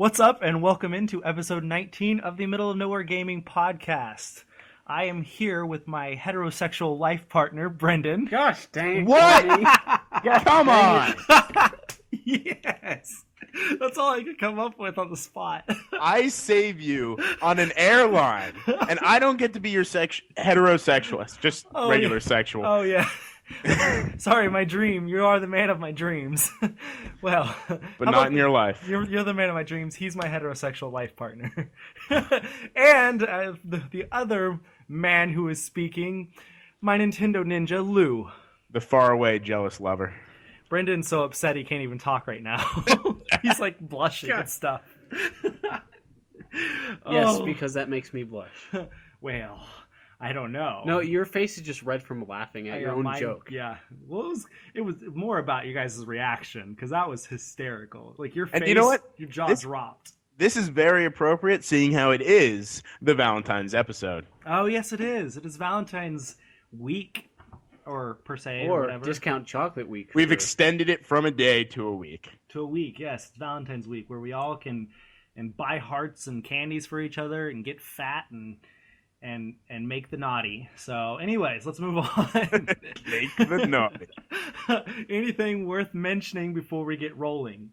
What's up, and welcome into episode 19 of the Middle of Nowhere Gaming Podcast. I am here with my heterosexual life partner, Brendan. Gosh dang. What? Come on. Yes. That's all I could come up with on the spot. I save you on an airline, and I don't get to be your heterosexualist, just regular sexual. Oh, yeah. Sorry, my dream. You are the man of my dreams. Well, but not in your life. You're the man of my dreams. He's my heterosexual life partner. And the other man who is speaking, my Nintendo ninja, Lou. The faraway jealous lover. Brendan's so upset he can't even talk right now. He's like blushing and stuff. Yes, because that makes me blush. Well, I don't know. No, your face is just red from laughing at your own joke. Yeah. Well, it was more about you guys' reaction, because that was hysterical. Like, your face, and you know what? Your jaw dropped. This is very appropriate, seeing how it is the Valentine's episode. Oh, yes, it is. It is Valentine's week, or per se, or whatever. Discount chocolate week. We've extended it from a day to a week. To a week, yes. It's Valentine's week, where we all can buy hearts and candies for each other and get fat and make the naughty. So, anyways, let's move on. Make the naughty. Anything worth mentioning before we get rolling?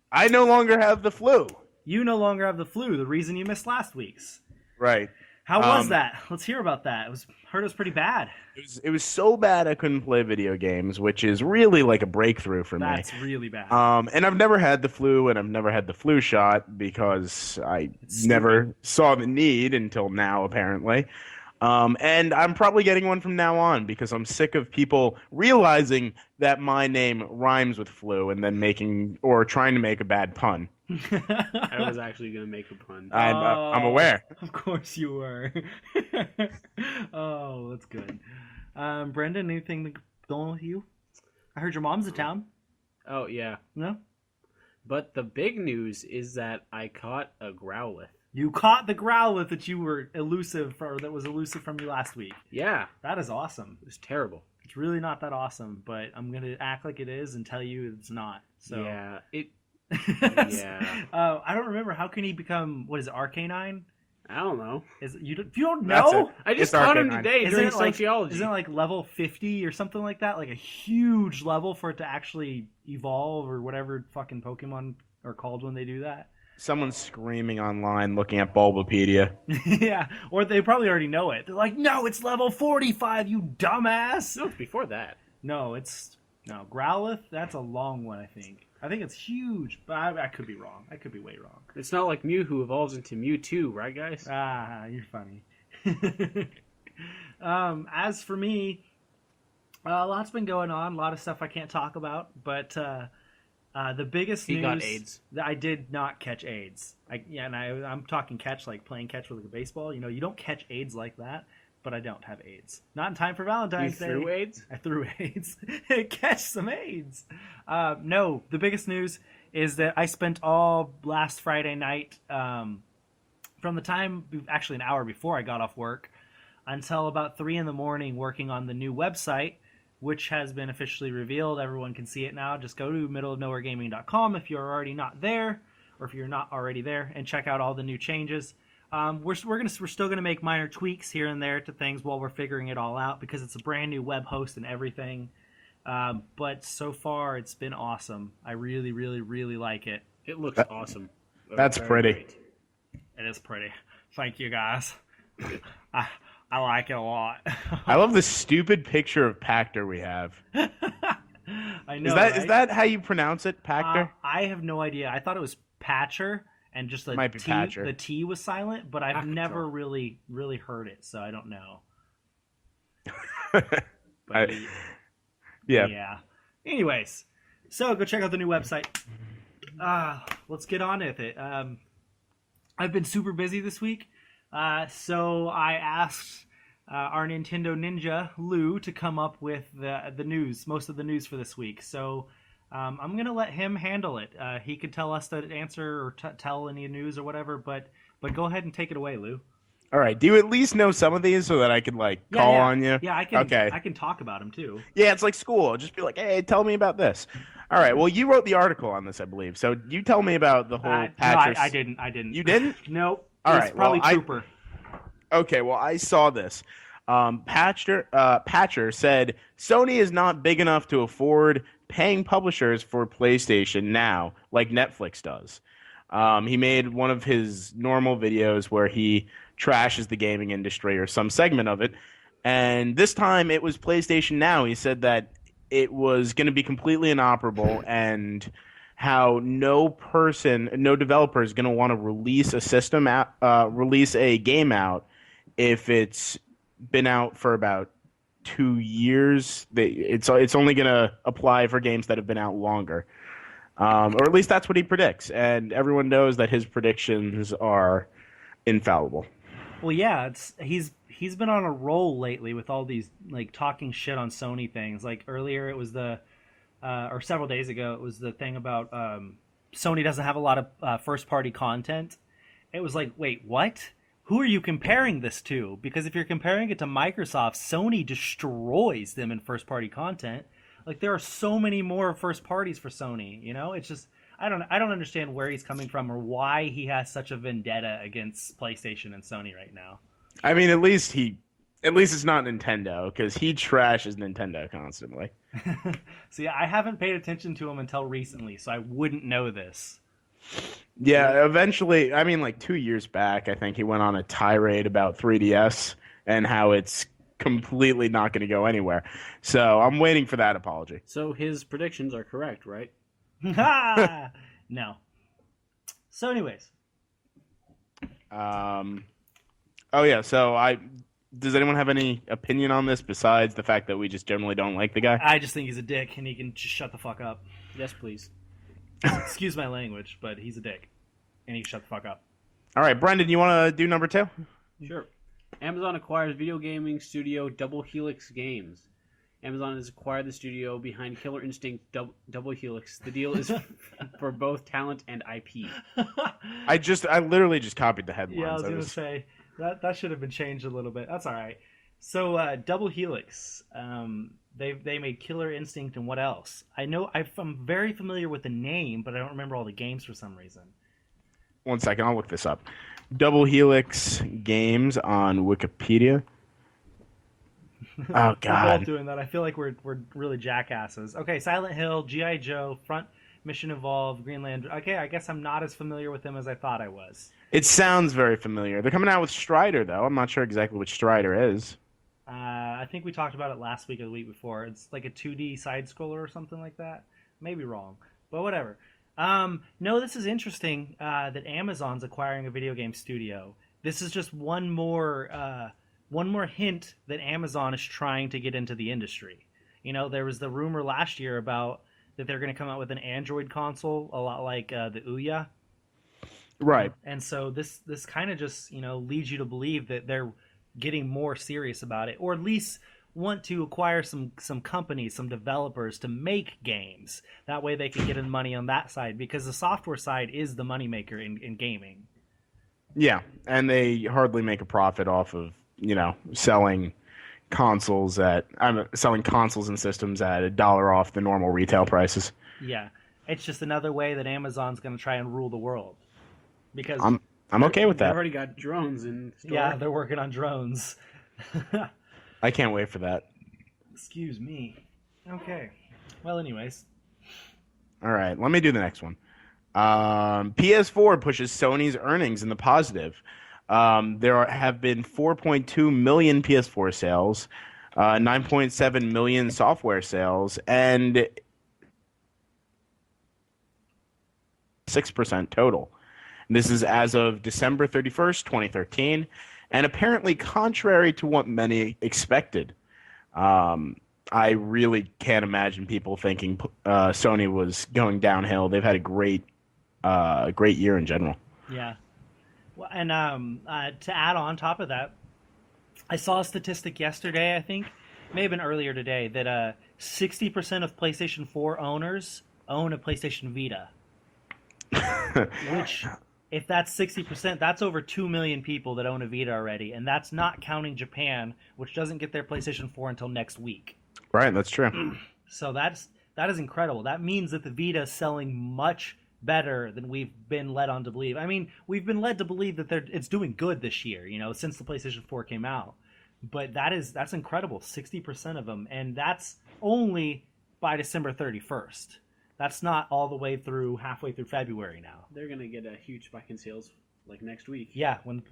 I no longer have the flu. You no longer have the flu, the reason you missed last week's. Right. How was that? Let's hear about that. Heard it was pretty bad. It was so bad I couldn't play video games, which is really like a breakthrough for me. That's really bad. And I've never had the flu, and I've never had the flu shot because I never saw the need until now, apparently. And I'm probably getting one from now on because I'm sick of people realizing that my name rhymes with flu and then trying to make a bad pun. I was actually going to make a pun. I'm aware. Of course you were. Oh, that's good. Brendan, anything going on with you? I heard your mom's in town. Oh, yeah. No? But the big news is that I caught a Growlithe. You caught the Growlithe that was elusive from you last week. Yeah. That is awesome. It was terrible. It's really not that awesome, but I'm going to act like it is and tell you it's not. So yeah. Yeah. I don't remember. How can he become, what is it, Arcanine? I don't know. You don't know? I just caught him today during sociology. Isn't it like level 50 or something like that? Like a huge level for it to actually evolve, or whatever fucking Pokemon are called when they do that? Someone's screaming online looking at Bulbapedia. Yeah, or they probably already know it. They're like, no, it's level 45, you dumbass! No, it's before that. No, Growlithe, that's a long one, I think. I think it's huge, but I could be wrong. I could be way wrong. It's not like Mew who evolves into Mewtwo, right, guys? Ah, you're funny. As for me, a lot's been going on. A lot of stuff I can't talk about, but the biggest news... He got AIDS. I did not catch AIDS. I'm talking catch, like playing catch with like a baseball. You know, you don't catch AIDS like that. But I don't have AIDS. Not in time for Valentine's Day. You threw AIDS? I threw AIDS. Catch some AIDS. No, the biggest news is that I spent all last Friday night, from the time, actually an hour before I got off work, until about 3 in the morning working on the new website, which has been officially revealed. Everyone can see it now. Just go to middleofnowheregaming.com if you're already not there, or if you're not already there, and check out all the new changes. We're still gonna make minor tweaks here and there to things while we're figuring it all out, because it's a brand new web host and everything. But so far it's been awesome. I really, really, really like it. It looks awesome. That's pretty. Great. It is pretty. Thank you, guys. I like it a lot. I love the stupid picture of Pactor we have. I know. Is that how you pronounce it, Pactor? I have no idea. I thought it was Patcher. And just the T was silent, but I've never really heard it, so I don't know. Yeah. Anyways, so go check out the new website. Let's get on with it. I've been super busy this week, so I asked our Nintendo Ninja, Lou, to come up with the news, most of the news for this week. So... I'm going to let him handle it. He could tell us the answer or tell any news or whatever, but go ahead and take it away, Lou. All right. Do you at least know some of these so that I could like Yeah, call yeah, on you? yeah. I can. Okay. I can talk about him too. Yeah, it's like school. Just be like, hey, tell me about this. All right. Well, you wrote the article on this, I believe. So you tell me about the whole No, Patcher. I didn't. I didn't. You didn't? Nope. All It's right. probably Well, Trooper. okay. Well, I saw this. Patcher said Sony is not big enough to afford paying publishers for PlayStation Now, like Netflix does. He made one of his normal videos where he trashes the gaming industry or some segment of it. And this time it was PlayStation Now. He said that it was going to be completely inoperable and how no developer is going to want to release a release a game out if it's been out for about 2 years. It's only going to apply for games that have been out longer. Or at least that's what he predicts. And everyone knows that his predictions are infallible. Well, yeah, he's been on a roll lately with all these like talking shit on Sony things. Like earlier, it was or several days ago, it was the thing about Sony doesn't have a lot of first party content. It was like, wait, what? Who are you comparing this to? Because if you're comparing it to Microsoft, Sony destroys them in first party content. Like there are so many more first parties for Sony. You know, it's just I don't understand where he's coming from or why he has such a vendetta against PlayStation and Sony right now. I mean, at least it's not Nintendo because he trashes Nintendo constantly. See, I haven't paid attention to him until recently, so I wouldn't know this. Yeah, eventually, I mean, like 2 years back, I think he went on a tirade about 3DS and how it's completely not going to go anywhere. So I'm waiting for that apology. So his predictions are correct, right? No. So, anyways. Oh yeah. So does anyone have any opinion on this besides the fact that we just generally don't like the guy? I just think he's a dick, and he can just shut the fuck up. Yes, please. Excuse my language, but he's a dick, and he can shut the fuck up. All right, Brendan, you want to do number 2? Sure. Amazon acquires video gaming studio Double Helix Games. Amazon has acquired the studio behind Killer Instinct Double Helix. The deal is for both talent and IP. I literally just copied the headlines. Yeah, I was going to say, that should have been changed a little bit. That's all right. So, Double Helix, they made Killer Instinct and what else? I'm very familiar with the name, but I don't remember all the games for some reason. 1 second, I'll look this up. Double Helix Games on Wikipedia. Oh God! We're both doing that. I feel like we're really jackasses. Okay, Silent Hill, G.I. Joe, Front Mission Evolved, Greenland. Okay, I guess I'm not as familiar with them as I thought I was. It sounds very familiar. They're coming out with Strider, though. I'm not sure exactly which Strider is. I think we talked about it last week or the week before. It's like a 2D side scroller or something like that. Maybe wrong, but whatever. No, this is interesting that Amazon's acquiring a video game studio. This is just one more hint that Amazon is trying to get into the industry. You know, there was the rumor last year about that they're going to come out with an Android console, a lot like the Ouya. Right. And so this kind of just, leads you to believe that they're getting more serious about it, or at least want to acquire some companies, some developers to make games. That way they can get in money on that side, because the software side is the moneymaker in gaming. Yeah, and they hardly make a profit off of, selling consoles and systems at $1 off the normal retail prices. Yeah, it's just another way that Amazon's going to try and rule the world. Because I'm okay with that. They've already got drones in store. Yeah, they're working on drones. I can't wait for that. Excuse me. Okay. Well, anyways. All right, let me do the next one. PS4 pushes Sony's earnings in the positive. There have been 4.2 million PS4 sales, 9.7 million software sales, and 6% total. This is as of December 31st, 2013, and apparently contrary to what many expected. I really can't imagine people thinking Sony was going downhill. They've had a great year in general. Yeah. Well, and to add on top of that, I saw a statistic yesterday, I think, may have been earlier today, that 60% of PlayStation 4 owners own a PlayStation Vita. if that's 60%, that's over 2 million people that own a Vita already, and that's not counting Japan, which doesn't get their PlayStation 4 until next week. Right, that's true. So that is incredible. That means that the Vita is selling much better than we've been led on to believe. I mean, we've been led to believe that it's doing good this year, since the PlayStation 4 came out. But that's incredible, 60% of them, and that's only by December 31st. That's not all the way through halfway through February now. They're gonna get a huge spike in sales like next week. Yeah, when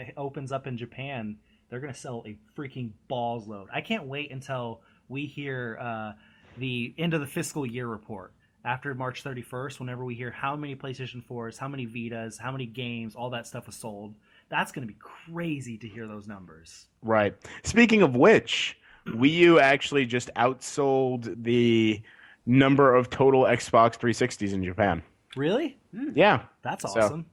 it opens up in Japan, they're gonna sell a freaking balls load. I can't wait until we hear the end of the fiscal year report after March 31st. Whenever we hear how many PlayStation 4s, how many Vitas, how many games, all that stuff was sold, that's gonna be crazy to hear those numbers. Right. Speaking of which, Wii U actually just outsold the number of total Xbox 360s in Japan. Really? Yeah. That's awesome.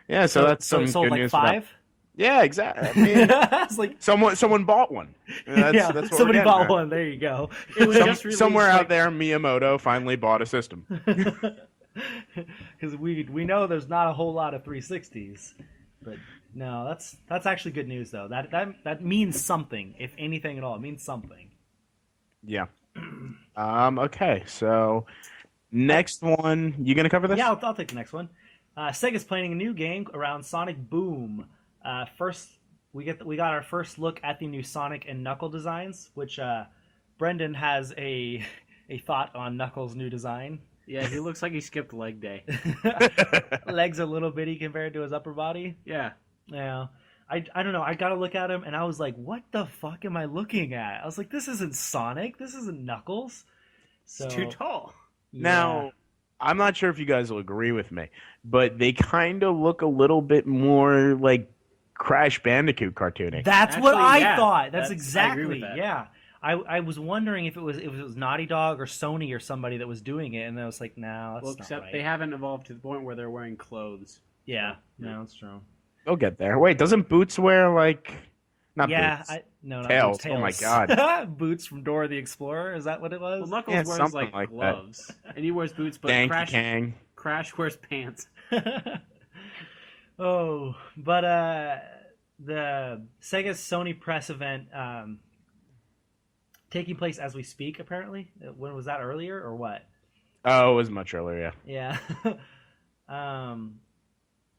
So that's some it sold good like news 5? Yeah, exactly. I mean, It's like someone bought one. That's what somebody we're bought getting at. one. There you go. It was just released, Somewhere out there, Miyamoto finally bought a system. Because we know there's not a whole lot of 360s, but no, that's actually good news though. That means something, if anything at all. It means something. Yeah. Okay, so next one. You gonna cover this? Yeah, I'll take the next one. Sega's planning a new game around Sonic Boom. First, we got our first look at the new Sonic and Knuckle designs, which Brendan has a thought on Knuckles' new design. Yeah, he looks like he skipped leg day. Legs a little bitty compared to his upper body. Yeah. Yeah. I don't know. I got to look at him, and I was like, what the fuck am I looking at? I was like, this isn't Sonic. This isn't Knuckles. So, It's too tall. Now, I'm not sure if you guys will agree with me, but they kind of look a little bit more like Crash Bandicoot cartooning. That's what I yeah, thought. I agree Exactly. with that. Yeah. I was wondering if it was Naughty Dog or Sony or somebody that was doing it, and I was like, no, that's Well, not except right. they haven't evolved to the point where they're wearing clothes. Yeah. No, that's true. They'll get there. Wait, doesn't Boots wear not Yeah. Boots? Not Tails. Boots, Oh my God. Boots from Dora the Explorer. Is that what it was? Well, Knuckles Yeah, wears something like that. gloves, and he wears boots, but Danky Kang. Crash wears pants. Oh, but the Sega's Sony press event taking place as we speak, apparently. When was that, earlier or what? Oh, it was much earlier, yeah. Yeah.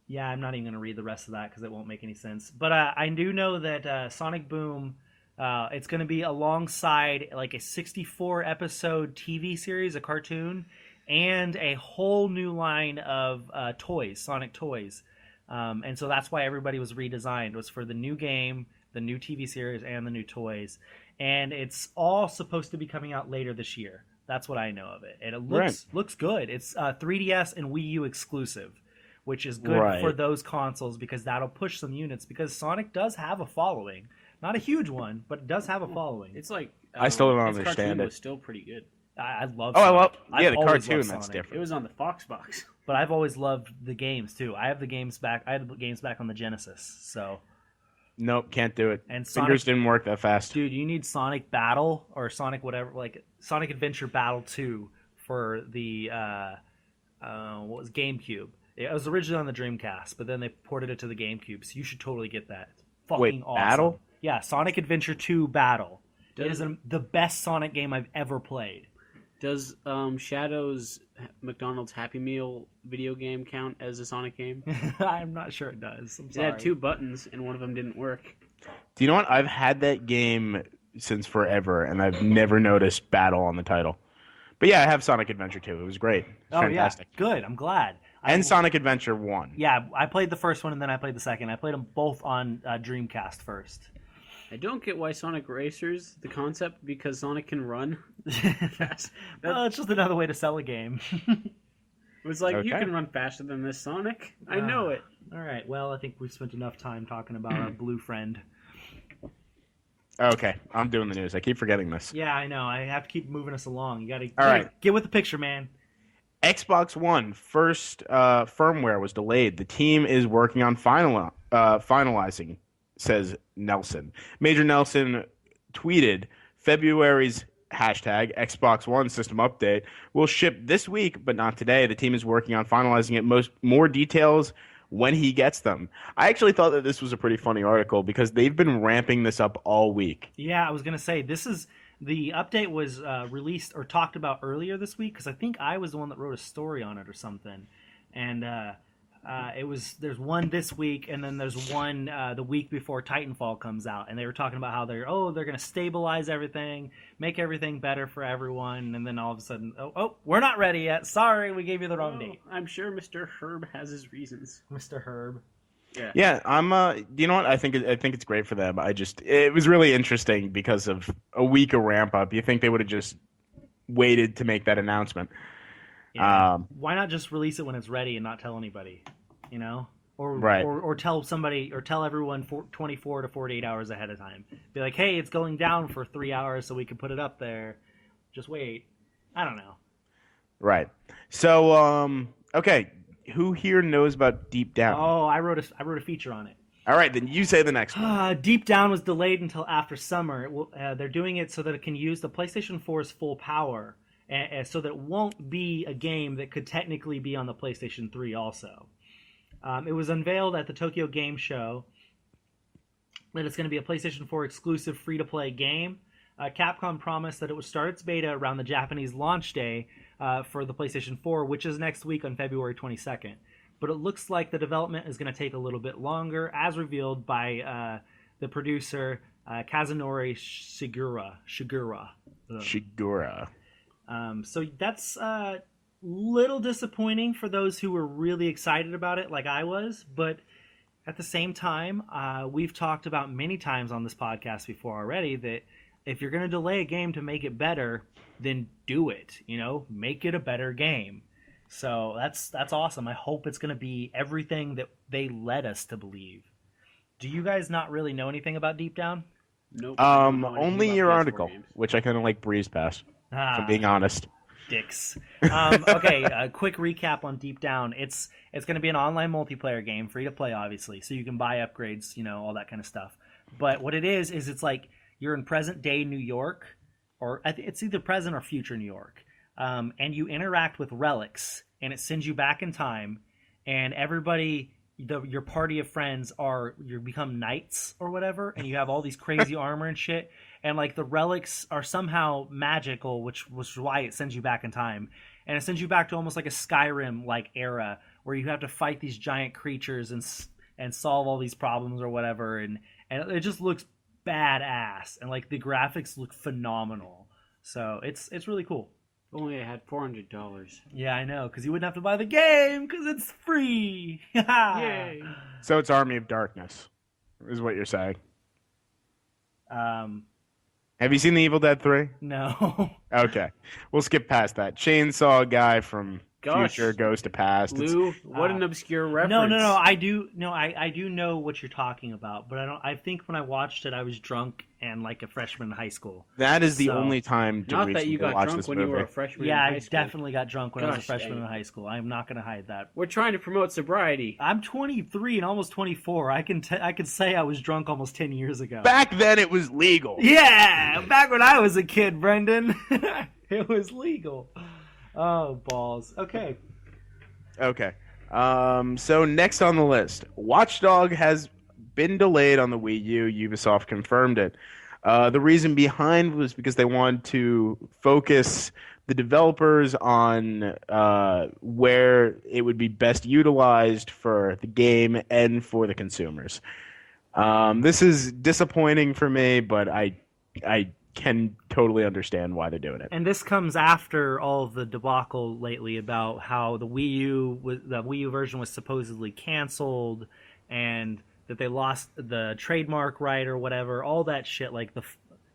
Yeah, I'm not even going to read the rest of that because it won't make any sense. But I do know that Sonic Boom, it's going to be alongside like a 64-episode TV series, a cartoon, and a whole new line of toys, Sonic toys. And so that's why everybody was redesigned. It was for the new game, the new TV series, and the new toys. And it's all supposed to be coming out later this year. That's what I know of it. And it looks good. It's 3DS and Wii U exclusive, which is good for those consoles because that'll push some units because Sonic does have a following. Not a huge one, but it does have a following. It's like I still don't its understand cartoon it. was still pretty good. I love Oh, Sonic. the I've always cartoon, loved that's Sonic. different. It was on the Fox box. But I've always loved the games too. I have the games back. I had the games back on the Genesis. So Nope, can't do it. And Fingers Sonic, didn't work that fast. dude, you need Sonic Battle or Sonic whatever, like Sonic Adventure Battle 2 for the what was GameCube. It was originally on the Dreamcast, but then they ported it to the GameCube. So you should totally get that. It's fucking Wait, awesome. Battle? Yeah, Sonic Adventure 2 Battle. It is Does- the best Sonic game I've ever played. Does Shadow's McDonald's Happy Meal video game count as a Sonic game? I'm not sure it does. I'm It sorry. had 2 buttons, and one of them didn't work. Do you know what? I've had that game since forever, and I've never noticed Battle on the title. But yeah, I have Sonic Adventure 2. It was great. It was fantastic. Yeah, good. I'm glad. And Sonic Adventure 1. Yeah, I played the first one and then I played the second. I played them both on Dreamcast first. I don't get why Sonic Racers, the concept, because Sonic can run. Well, it's just another way to sell a game. It was like, you Okay. can run faster than this, Sonic. I know it. All right. Well, I think we've spent enough time talking about our blue friend. Okay, I'm doing the news. I keep forgetting this. Yeah, I know. I have to keep moving us along. You got to right. get with the picture, man. Xbox One first firmware was delayed. The team is working on finalizing, says Nelson. Major Nelson tweeted February's hashtag Xbox One system update will ship this week, but not today. The team is working on finalizing it. More details when he gets them. I actually thought that this was a pretty funny article because they've been ramping this up all week. Yeah, I was gonna say the update was released or talked about earlier this week because I think I was the one that wrote a story on it or something, and there's one this week and then there's one the week before Titanfall comes out, and they were talking about how they're gonna stabilize everything, make everything better for everyone, and then all of a sudden, we're not ready yet. Sorry, we gave you the wrong date. I'm sure Mr. Herb has his reasons. Mr. Herb. Yeah, I'm. You know what? I think it's great for them. It was really interesting because of a week of ramp up. You think they would have just waited to make that announcement? Yeah. Why not just release it when it's ready and not tell anybody? You know, or tell somebody or tell everyone 24 to 48 hours ahead of time. Be like, hey, it's going down for 3 hours, so we can put it up there. Just wait. I don't know. Right. So, okay. Who here knows about Deep Down? Oh, I wrote a feature on it. All right, then you say the next one. Deep Down was delayed until after summer. They're doing it so that it can use the PlayStation 4's full power, so that it won't be a game that could technically be on the PlayStation 3 also. It was unveiled at the Tokyo Game Show that it's going to be a PlayStation 4 exclusive free-to-play game. Capcom promised that it would start its beta around the Japanese launch day for the PlayStation 4, which is next week on February 22nd. But it looks like the development is going to take a little bit longer, as revealed by the producer Kazunori Shigura. So that's little disappointing for those who were really excited about it, like I was. But at the same time, we've talked about many times on this podcast before already that if you're going to delay a game to make it better, then do it. You know, make it a better game. So that's awesome. I hope it's going to be everything that they led us to believe. Do you guys not really know anything about Deep Down? Nope. Only your article, which I kind of like breezed past. If I'm being honest. Dicks. Okay, a quick recap on Deep Down. It's going to be an online multiplayer game, free to play, obviously, so you can buy upgrades, you know, all that kind of stuff. But what it is it's like you're in present day New York, or it's either present or future New York, and you interact with relics, and it sends you back in time, and everybody, your party of friends you become knights or whatever, and you have all these crazy armor and shit. And like the relics are somehow magical, which was why it sends you back in time. And it sends you back to almost like a Skyrim-like era where you have to fight these giant creatures and solve all these problems or whatever. And it just looks badass. And like the graphics look phenomenal. So it's really cool. If only I had $400. Yeah, I know, because you wouldn't have to buy the game because it's free. Yay! So it's Army of Darkness, is what you're saying. Have you seen The Evil Dead 3? No. Okay. We'll skip past that. Chainsaw Guy from Future goes to past. Lou, what an obscure reference. No. I do know what you're talking about, but I think when I watched it, I was drunk and like a freshman in high school. That is the only time to not that you got watch drunk this when movie. you were a freshman Yeah, in high I school. definitely got drunk when I was a freshman in high school. I'm not going to hide that. We're trying to promote sobriety. I'm 23 and almost 24. I can say I was drunk almost 10 years ago. Back then, it was legal. Yeah, back when I was a kid, Brendan. It was legal. Oh, balls. Okay. So next on the list, Watch Dogs has been delayed on the Wii U. Ubisoft confirmed it. The reason behind was because they wanted to focus the developers on where it would be best utilized for the game and for the consumers. This is disappointing for me, but I can totally understand why they're doing it. And this comes after all of the debacle lately about how the Wii U version was supposedly canceled and that they lost the trademark right or whatever, all that shit. Like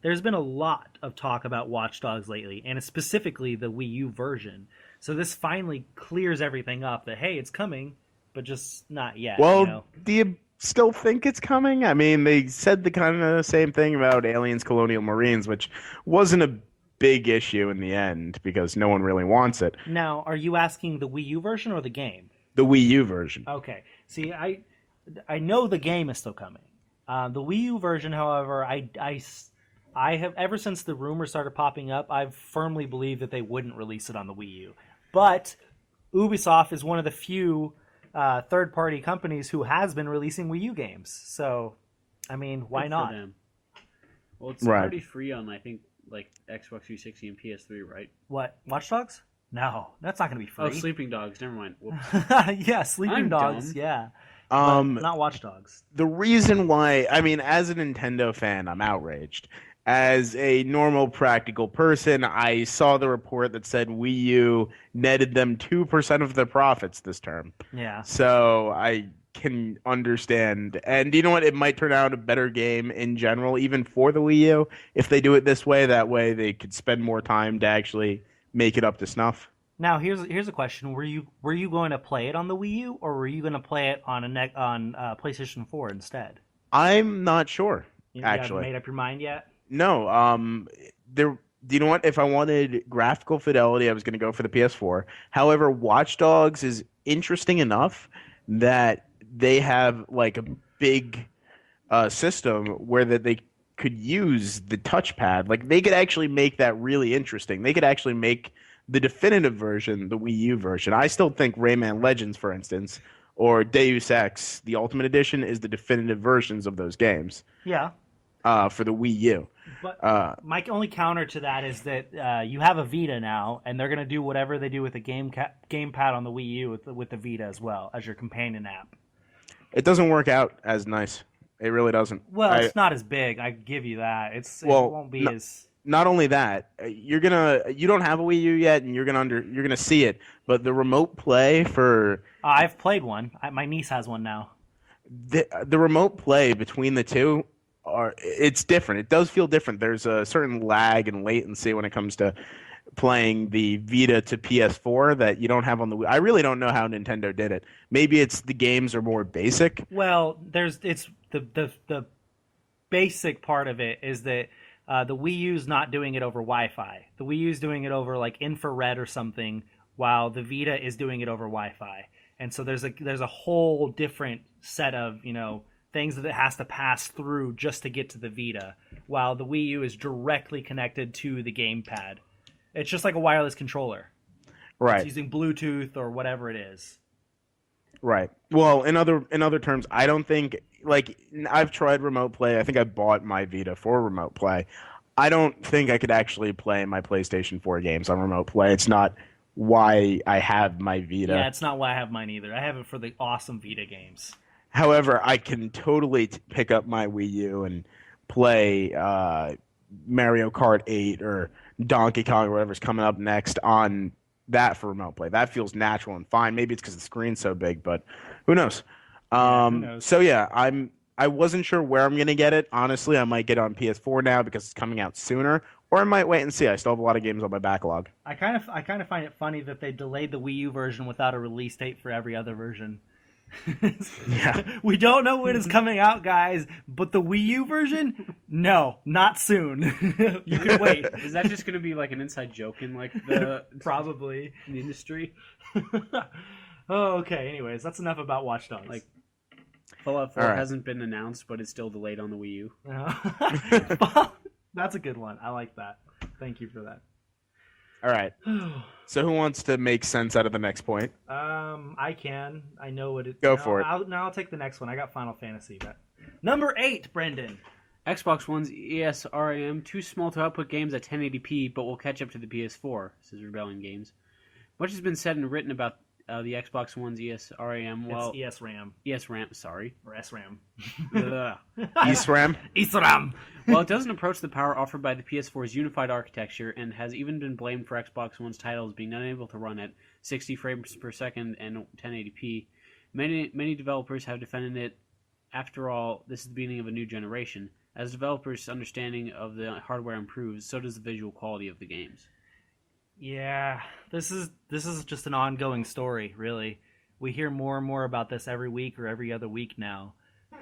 there's been a lot of talk about Watch Dogs lately, and specifically the Wii U version. So this finally clears everything up that, hey, it's coming, but just not yet. Well, you know? do you still think it's coming? I mean, they said the kind of same thing about Aliens Colonial Marines, which wasn't a big issue in the end because no one really wants it. Now, are you asking the Wii U version or the game? The Wii U version. Okay. See, I know the game is still coming. The Wii U version, however, I have ever since the rumors started popping up, I've firmly believed that they wouldn't release it on the Wii U. But Ubisoft is one of the few third-party companies who has been releasing Wii U games. So, I mean, why Good not? For them. Well, it's Right. already free on, I think, like Xbox 360 and PS3, right? What? Watch Dogs? No, that's not going to be free. Oh, Sleeping Dogs. Never mind. Whoops. Yeah, Sleeping I'm Dogs. dumb. Yeah, but Um, not Watch Dogs. the reason why, I mean, as a Nintendo fan, I'm outraged. As a normal, practical person, I saw the report that said Wii U netted them 2% of their profits this term. Yeah. So I can understand. And you know what? It might turn out a better game in general, even for the Wii U, if they do it this way. That way they could spend more time to actually make it up to snuff. Now here's a question: Were you going to play it on the Wii U, or were you going to play it on PlayStation 4 instead? I'm not sure, You haven't actually. made up your mind yet? No, there. Do you know what? If I wanted graphical fidelity, I was going to go for the PS4. However, Watch Dogs is interesting enough that they have like a big system where that they could use the touchpad. Like they could actually make that really interesting. They could actually make the definitive version, the Wii U version. I still think Rayman Legends, for instance, or Deus Ex, the Ultimate Edition, is the definitive versions of those games Yeah. for the Wii U. But Uh, my only counter to that is that you have a Vita now, and they're going to do whatever they do with the gamepad on the Wii U with the Vita as well as your companion app. it doesn't work out as nice. It really doesn't. Well, it's not as big. I give you that. It Well, won't be no- as. Not only that, you don't have a Wii U yet, and you're gonna see it. But the remote play for I've played one. My niece has one now. the remote play between the two it's different. It does feel different. There's a certain lag and latency when it comes to playing the Vita to PS4 that you don't have on the Wii. I really don't know how Nintendo did it. Maybe it's the games are more basic. Well, it's the basic part of it is that the Wii U's not doing it over Wi-Fi. The Wii U's doing it over like infrared or something, while the Vita is doing it over Wi-Fi. And so there's a whole different set of things that it has to pass through just to get to the Vita, while the Wii U is directly connected to the gamepad. It's just like a wireless controller. Right. It's using Bluetooth or whatever it is. Right. Well, in other terms, I don't think like I've tried remote play. I think I bought my Vita for remote play. I don't think I could actually play my PlayStation 4 games on remote play. It's not why I have my Vita. Yeah, it's not why I have mine either. I have it for the awesome Vita games. However, I can totally pick up my Wii U and play Mario Kart 8 or Donkey Kong or whatever's coming up next on that for remote play. That feels natural and fine. Maybe it's because the screen's so big, but who knows? Who knows? So yeah, I wasn't sure where I'm gonna get it. Honestly, I might get it on PS4 now because it's coming out sooner, or I might wait and see. I still have a lot of games on my backlog. I kind of find it funny that they delayed the Wii U version without a release date for every other version. Yeah. We don't know when it's coming out, guys, but the Wii U version? No, not soon. You can wait. Is that just going to be like an inside joke in like the Probably. in the industry? Oh, okay. Anyways, that's enough about Watch Dogs. Like Fallout 4 All right. hasn't been announced, but it's still delayed on the Wii U. Well, that's a good one. I like that. Thank you for that. All right. So who wants to make sense out of the next point? I can. I know what it. Go for it. I'll take the next one. I got Final Fantasy, but number 8, Brendan. Xbox One's ESRAM, too small to output games at 1080p, but will catch up to the PS4, says Rebellion Games. Much has been said and written about the Xbox One's ESRAM. Well, It's ESRAM ESRAM, sorry. or SRAM. Ugh. ESRAM? ESRAM. Well, it doesn't approach the power offered by the PS4's unified architecture and has even been blamed for Xbox One's titles being unable to run at 60 frames per second and 1080p. Many developers have defended it. After all, this is the beginning of a new generation. As developers' understanding of the hardware improves, so does the visual quality of the games. Yeah, this is just an ongoing story, really. We hear more and more about this every week or every other week now,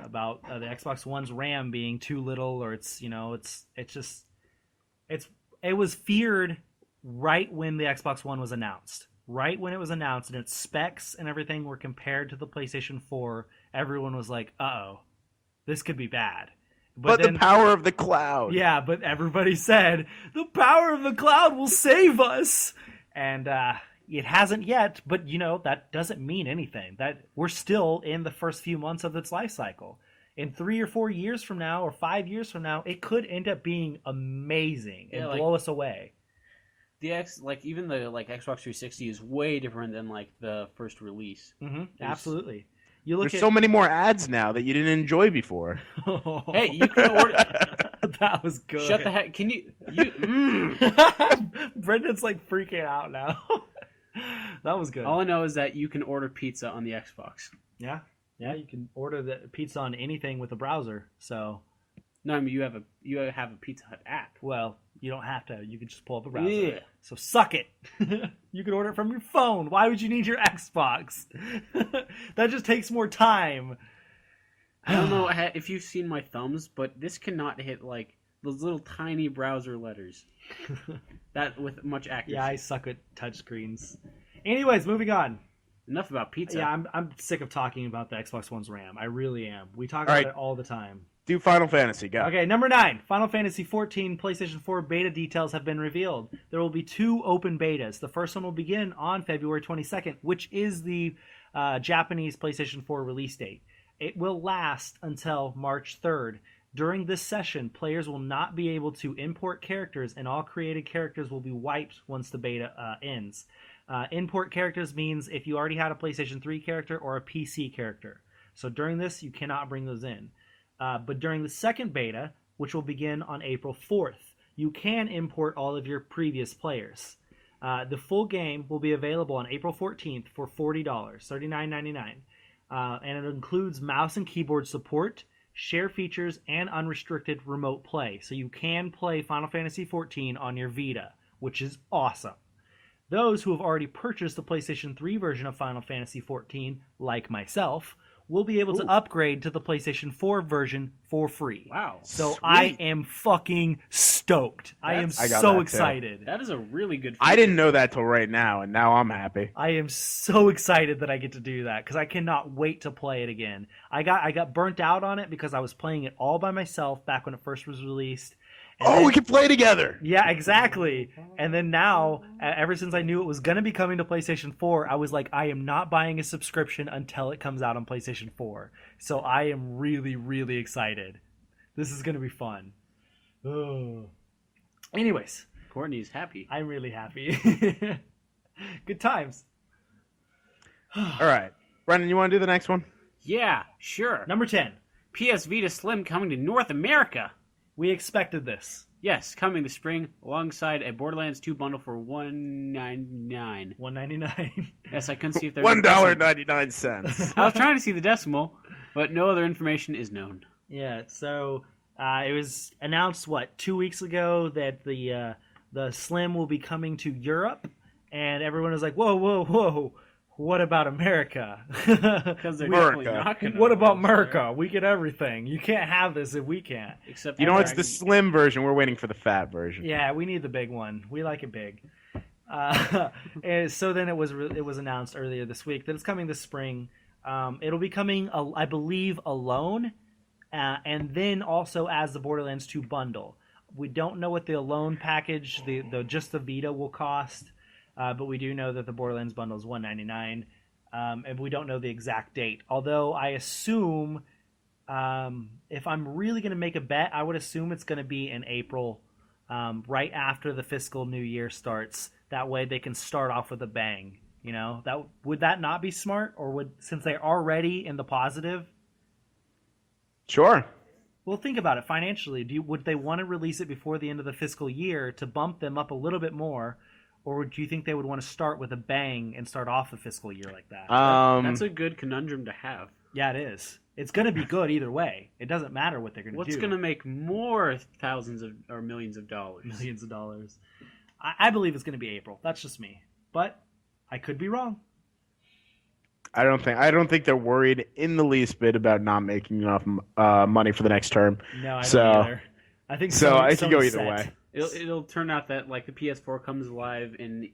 about the Xbox One's RAM being too little, or it was feared right when the Xbox One was announced. Right when it was announced and its specs and everything were compared to the PlayStation 4, everyone was like, "Uh-oh, this could be bad." But the power of the cloud. Yeah, but everybody said, the power of the cloud will save us. And it hasn't yet, but, that doesn't mean anything. That we're still in the first few months of its life cycle. In 3 or 4 years from now, or 5 years from now, it could end up being amazing and blow us away. Even the Xbox 360 is way different than the first release. Mm-hmm. Absolutely. There's so many more ads now that you didn't enjoy before. Hey, you can order. That was good. Shut the heck! Can you? Brendan's freaking out now. That was good. All I know is that you can order pizza on the Xbox. Yeah, you can order the pizza on anything with a browser. So. No, I mean you have a Pizza Hut app. Well, you don't have to. You can just pull up a browser. Yeah. So suck it. You can order it from your phone. Why would you need your Xbox? That just takes more time. I don't know if you've seen my thumbs, but this cannot hit those little tiny browser letters. That with much accuracy. Yeah, I suck at touchscreens. Anyways, moving on. Enough about pizza. Yeah, I'm sick of talking about the Xbox One's RAM. I really am. We talk about it all the time. Do Final Fantasy, go. Okay, number 9. Final Fantasy 14 PlayStation 4 beta details have been revealed. There will be 2 open betas. The first one will begin on February 22nd, which is the Japanese PlayStation 4 release date. It will last until March 3rd. During this session, players will not be able to import characters, and all created characters will be wiped once the beta ends. Import characters means if you already had a PlayStation 3 character or a PC character. So during this, you cannot bring those in. But during the second beta, which will begin on April 4th, you can import all of your previous players. The full game will be available on April 14th for $40, $39.99. And it includes mouse and keyboard support, share features, and unrestricted remote play. So you can play Final Fantasy XIV on your Vita, which is awesome. Those who have already purchased the PlayStation 3 version of Final Fantasy XIV, like myself, will be able to upgrade to the PlayStation 4 version for free. Wow. So Sweet. I am fucking stoked. I am so excited. That is a really good feature. I didn't know that till right now, and now I'm happy. I am so excited that I get to do that because I cannot wait to play it again. I got burnt out on it because I was playing it all by myself back when it first was released. We can play together. Yeah, exactly. And then now, ever since I knew it was going to be coming to PlayStation 4, I was like, I am not buying a subscription until it comes out on PlayStation 4. So I am really, really excited. This is going to be fun. Oh. Anyways. Courtney's happy. I'm really happy. Good times. All right. Brendan, you want to do the next one? Yeah, sure. Number 10. PS Vita Slim coming to North America. We expected this. Yes, coming this spring alongside a Borderlands 2 bundle for $1.99. $1.99. Yes, I couldn't see if there was $1.99. I was trying to see the decimal, but no other information is known. Yeah, so it was announced 2 weeks ago that the Slim will be coming to Europe, and everyone was like, whoa. What about America? Because they're definitely not gonna. What about America? We get everything. You can't have this if we can't. Except it's the slim version. We're waiting for the fat version. Yeah, we need the big one. We like it big. And so then it was announced earlier this week that it's coming this spring. It'll be coming, I believe, alone, and then also as the Borderlands 2 bundle. We don't know what the alone package, just the Vita, will cost. But we do know that the Borderlands bundle is $199, and we don't know the exact date. Although I assume, if I'm really going to make a bet, I would assume it's going to be in April, right after the fiscal new year starts. That way they can start off with a bang. Would that not be smart, or since they're already in the positive? Sure. Well, think about it financially. Would they want to release it before the end of the fiscal year to bump them up a little bit more? Or do you think they would want to start with a bang and start off the fiscal year like that? That's a good conundrum to have. Yeah, it is. It's going to be good either way. It doesn't matter what they're going to do. What's going to make more thousands of or millions of dollars? Millions of dollars. I believe it's going to be April. That's just me. But I could be wrong. I don't think they're worried in the least bit about not making enough money for the next term. No, I don't either. I think so. I could go either way. It'll turn out that the PS4 comes alive and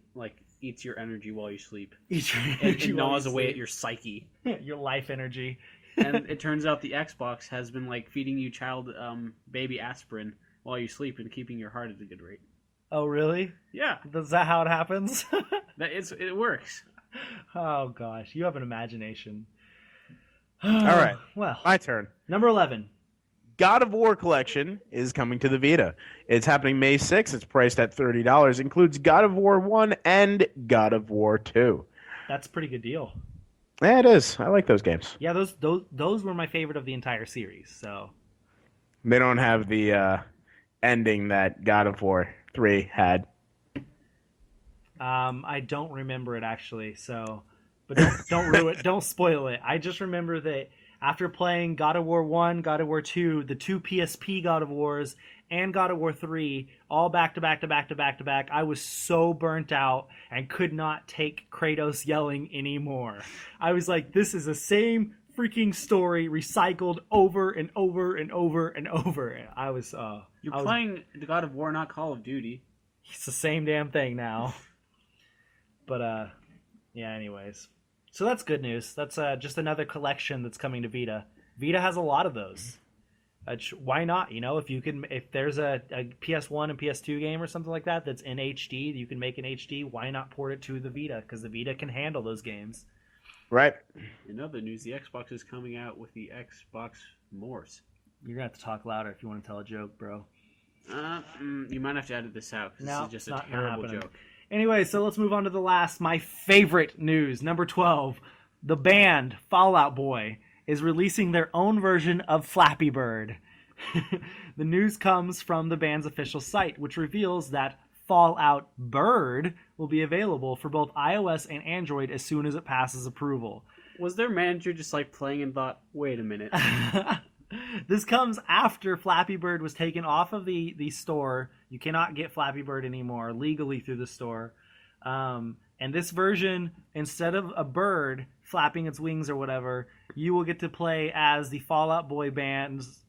eats your energy while you sleep. Eats your energy and gnaws away at your psyche. Your life energy. And it turns out the Xbox has been like feeding you baby aspirin while you sleep and keeping your heart at a good rate. Oh, really? Yeah, Is that how it happens? it works. Oh, gosh. You have an imagination. All right. Well, My turn. number 11. God of War Collection is coming to the Vita. It's happening May 6th. It's priced at $30. Includes God of War 1 and God of War 2. That's a pretty good deal. Yeah, it is. I like those games. Yeah, those were my favorite of the entire series. So They don't have the ending that God of War 3 had. I don't remember it actually. So, but don't ruin it. Don't spoil it. I just remember that after playing God of War 1, God of War 2, the 2 PSP God of Wars, and God of War 3, all back to back to back to back to back, I was so burnt out and could not take Kratos yelling anymore. I was like, this is the same freaking story recycled over and over and over and over. I was Playing the God of War, not Call of Duty. It's the same damn thing now. But yeah, anyways. So that's good news. That's just another collection that's coming to Vita. Vita has a lot of those. Why not? You know, if there's a PS1 and PS2 game or something like that that's in HD, you can make an HD. Why not port it to the Vita? Because the Vita can handle those games. Right. In other news, the Xbox is coming out with the Xbox Morse. You're gonna have to talk louder if you want to tell a joke, bro. You might have to edit this out because No, this is just a not terrible happening. joke. Anyway, so let's move on to the last, my favorite news. Number 12. The band Fall Out Boy is releasing their own version of Flappy Bird. The news comes from the band's official site, which reveals that Fall Out Bird will be available for both iOS and Android as soon as it passes approval. Was their manager just like playing and thought, wait a minute? This comes after Flappy Bird was taken off of the store. You cannot get Flappy Bird anymore legally through the store. And this version, instead of a bird flapping its wings or whatever, you will get to play as the Fall Out Boy band's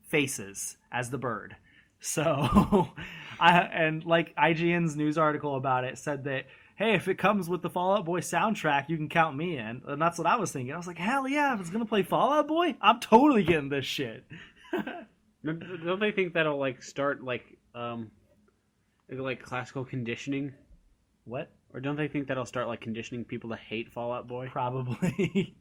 faces as the bird. So, and like IGN's news article about it said that, hey, if it comes with the Fall Out Boy soundtrack, you can count me in. And that's what I was thinking. I was like, hell yeah, if it's going to play Fall Out Boy, I'm totally getting this shit. Don't they think that'll like start like classical conditioning? What? Or don't they think that'll start like conditioning people to hate Fall Out Boy? Probably.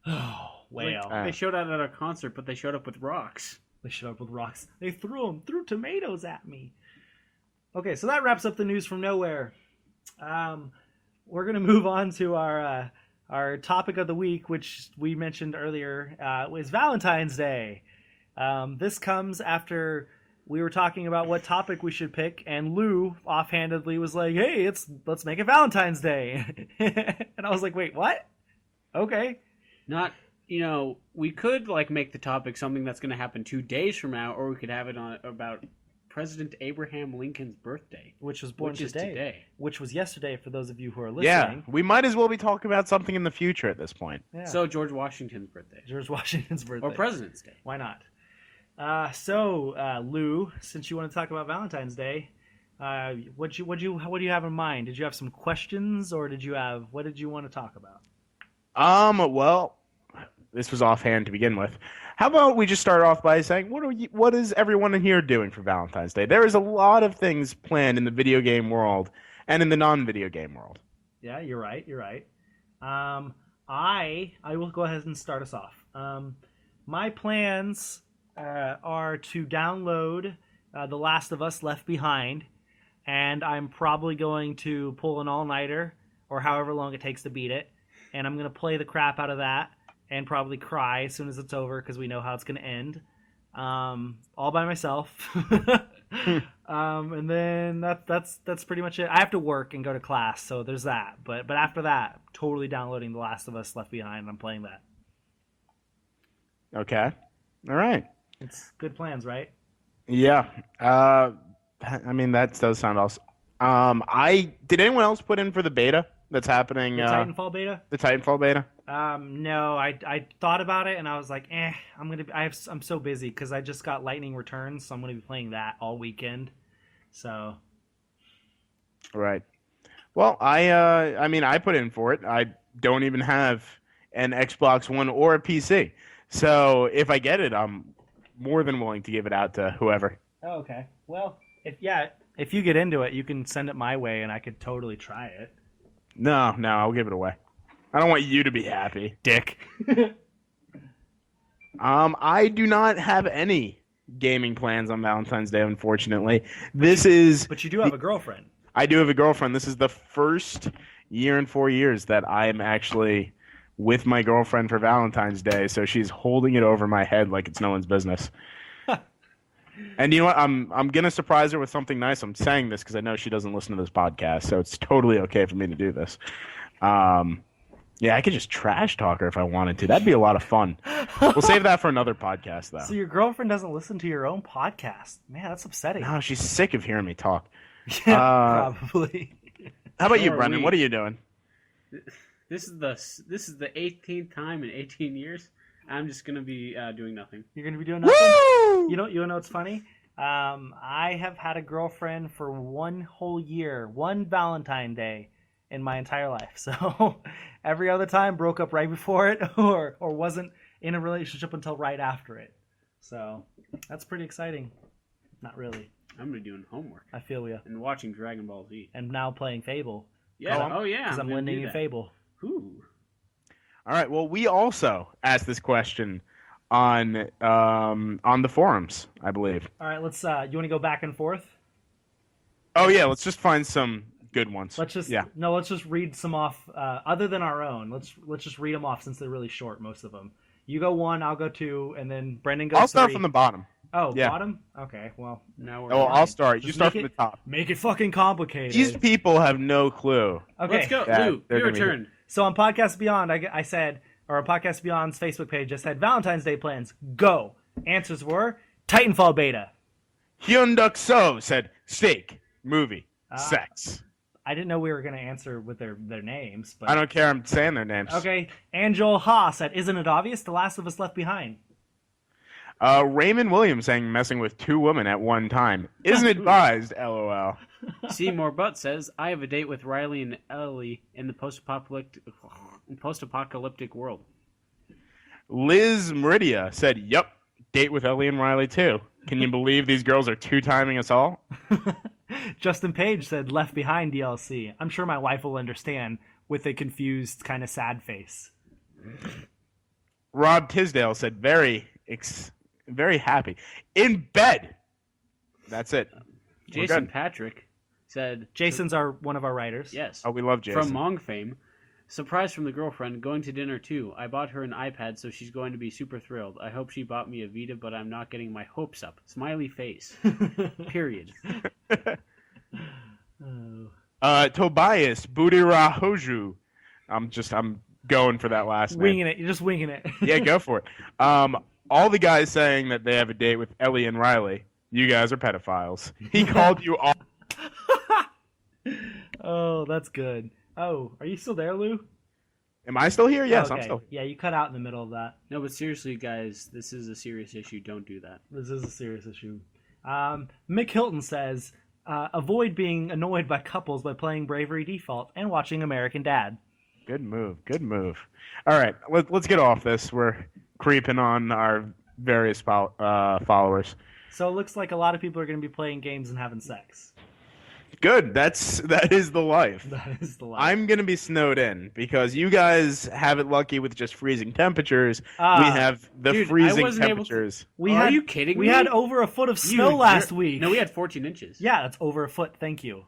Oh, well. They showed out at a concert, but they showed up with rocks. They showed up with rocks. They threw tomatoes at me. Okay, so that wraps up the news from nowhere. We're going to move on to our topic of the week, which we mentioned earlier, was Valentine's Day. This comes after we were talking about what topic we should pick, and Lou offhandedly was like, hey, let's make it Valentine's Day. And I was like, wait, what? Okay. We could like make the topic something that's going to happen 2 days from now, or we could have it on about President Abraham Lincoln's birthday, which was born today, which was yesterday for those of you who are listening. Yeah, we might as well be talking about something in the future at this point. Yeah. So George Washington's birthday. George Washington's birthday. Or President's Day. Why not? So Lou, since you want to talk about Valentine's Day, what do you have in mind? Did you have some questions, or what did you want to talk about? Well, this was offhand to begin with. How about we just start off by saying, what is everyone in here doing for Valentine's Day? There is a lot of things planned in the video game world and in the non-video game world. Yeah, you're right. I will go ahead and start us off. My plans are to download The Last of Us Left Behind, and I'm probably going to pull an all-nighter, or however long it takes to beat it, and I'm going to play the crap out of that and probably cry as soon as it's over because we know how it's going to end, all by myself. And then that's pretty much it. I have to work and go to class, so there's that. But after that, totally downloading The Last of Us Left Behind, and I'm playing that. Okay. All right. It's good plans, right? Yeah. I mean, that does sound awesome. Did anyone else put in for the beta that's happening? The Titanfall beta? The Titanfall beta? No, I thought about it and I was like, I'm so busy because I just got Lightning Returns, so I'm gonna be playing that all weekend. So. Right. Well, I put in for it. don't even have an Xbox One or a PC. So if I get it, I'm more than willing to give it out to whoever. Oh, okay. Well, if you get into it, you can send it my way, and I could totally try it. No, I'll give it away. I don't want you to be happy. Dick. I do not have any gaming plans on Valentine's Day, unfortunately. But you do have a girlfriend. I do have a girlfriend. This is the first year in 4 years that I am actually with my girlfriend for Valentine's Day, so she's holding it over my head like it's no one's business. And you know what? I'm gonna surprise her with something nice. I'm saying this because I know she doesn't listen to this podcast, so it's totally okay for me to do this. Yeah, I could just trash talk her if I wanted to. That'd be a lot of fun. We'll save that for another podcast, though. So your girlfriend doesn't listen to your own podcast? Man, that's upsetting. No, she's sick of hearing me talk. Yeah, probably. How about you, Brendan? What are you doing? This is the 18th time in 18 years. I'm just gonna be doing nothing. You're gonna be doing nothing. Woo! You know what's funny? I have had a girlfriend for one whole year, one Valentine Day in my entire life. So every other time broke up right before it, or wasn't in a relationship until right after it. So that's pretty exciting. Not really. I'm gonna be doing homework. I feel ya. And watching Dragon Ball Z. And now playing Fable. Yeah. Oh yeah. Because I'm lending you Fable. Ooh. All right. Well, we also asked this question on the forums, I believe. All right. Let's. You want to go back and forth? Oh yeah. Let's just find some good ones. Let's just read some off. Other than our own, let's just read them off since they're really short. Most of them. You go one, I'll go two, and then Brendan goes. I'll start three. from the bottom. Oh, yeah. Bottom? Okay. Well, now we're. I'll start. You start from the top. Make it fucking complicated. These people have no clue. Okay. Let's go, Lou. Your turn. So on Podcast Beyond, I said, or on Podcast Beyond's Facebook page, I said Valentine's Day plans. Go. Answers were Titanfall beta. Hyunduk So said steak, movie, sex. I didn't know we were going to answer with their names. But I don't care. I'm saying their names. Okay. Angel Ha said, isn't it obvious? The Last of Us Left Behind. Raymond Williams saying messing with two women at one time. Isn't advised, LOL. Seymour Butt says, I have a date with Riley and Ellie in the post-apocalyptic world. Liz Meridia said, yep, date with Ellie and Riley too. Can you believe these girls are two-timing us all? Justin Page said, Left Behind DLC. I'm sure my wife will understand with a confused, kind of sad face. Rob Tisdale said, very happy. In bed. That's it. Jason Patrick said... Jason's one of our writers. Yes. Oh, we love Jason. From Mong fame. Surprise from the girlfriend, going to dinner too. I bought her an iPad, so she's going to be super thrilled. I hope she bought me a Vita, but I'm not getting my hopes up. Smiley face. Period. Tobias Budira Hoju. I'm going for that last name. Winging it. You're just winging it. Yeah, go for it. All the guys saying that they have a date with Ellie and Riley. You guys are pedophiles. He called you all. Oh, that's good. Oh, are you still there, Lou? Am I still here? Yes, okay. I'm still. Yeah, you cut out in the middle of that. No, but seriously, guys, this is a serious issue. Don't do that. This is a serious issue. Mick Hilton says, avoid being annoyed by couples by playing Bravery Default and watching American Dad. Good move. All right, let's get off this. We're creeping on our various followers. So it looks like a lot of people are going to be playing games and having sex. Good. That is the life. That is the life. I'm going to be snowed in because you guys have it lucky with just freezing temperatures. We have the freezing temperatures. Are you kidding me? We had over a foot of snow last week. No, we had 14 inches. Yeah, that's over a foot. Thank you.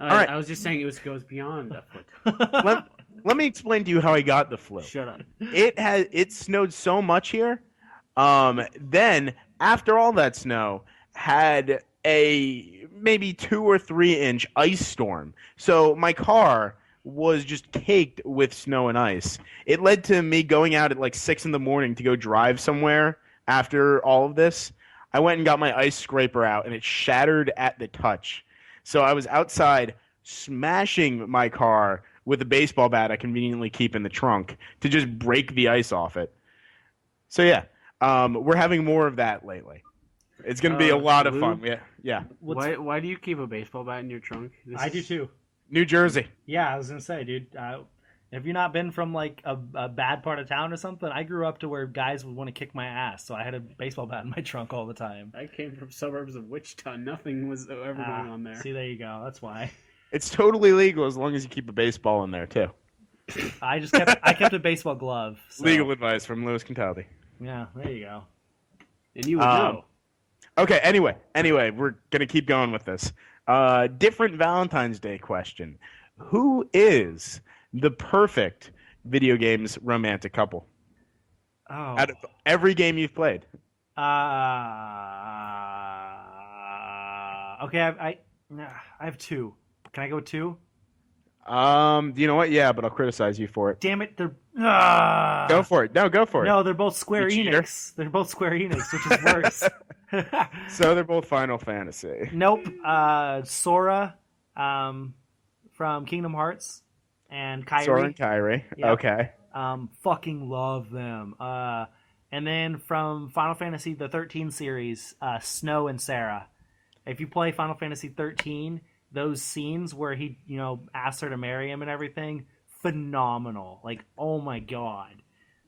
All right. I was just saying it goes beyond a foot. Let me explain to you how I got the flu. Shut up. It snowed so much here. Then after all that snow, had a maybe 2 or 3 inch ice storm. So my car was just caked with snow and ice. It led to me going out at like 6 a.m. to go drive somewhere after all of this. I went and got my ice scraper out and it shattered at the touch. So I was outside smashing my car with a baseball bat I conveniently keep in the trunk to just break the ice off it. So yeah, we're having more of that lately. It's going to be a lot of fun. Yeah. Why do you keep a baseball bat in your trunk? I do too. New Jersey. Yeah, I was going to say, dude, Have you not been from like a bad part of town or something? I grew up to where guys would want to kick my ass, so I had a baseball bat in my trunk all the time. I came from suburbs of Wichita. Nothing was ever going on there. See, there you go. That's why. It's totally legal as long as you keep a baseball in there too. I kept a baseball glove. So. Legal advice from Lewis Kentucky. Yeah, there you go. And you would know. Okay, anyway, we're going to keep going with this. Different Valentine's Day question. Who is the perfect video games romantic couple? Oh. Out of every game you've played. Okay, I have two. Can I go with two? You know what? Yeah, but I'll criticize you for it. Damn it, they're... Go for it. No, go for it. No, they're both Square You cheater. Enix. They're both Square Enix, which is worse. So they're both Final Fantasy. Nope. Sora from Kingdom Hearts and Kyrie. Sora and Kyrie. Yep. Okay. Fucking love them. And then from Final Fantasy the 13 series, Snow and Sarah. If you play Final Fantasy 13, those scenes where he, asks her to marry him and everything, phenomenal. Like, oh my god.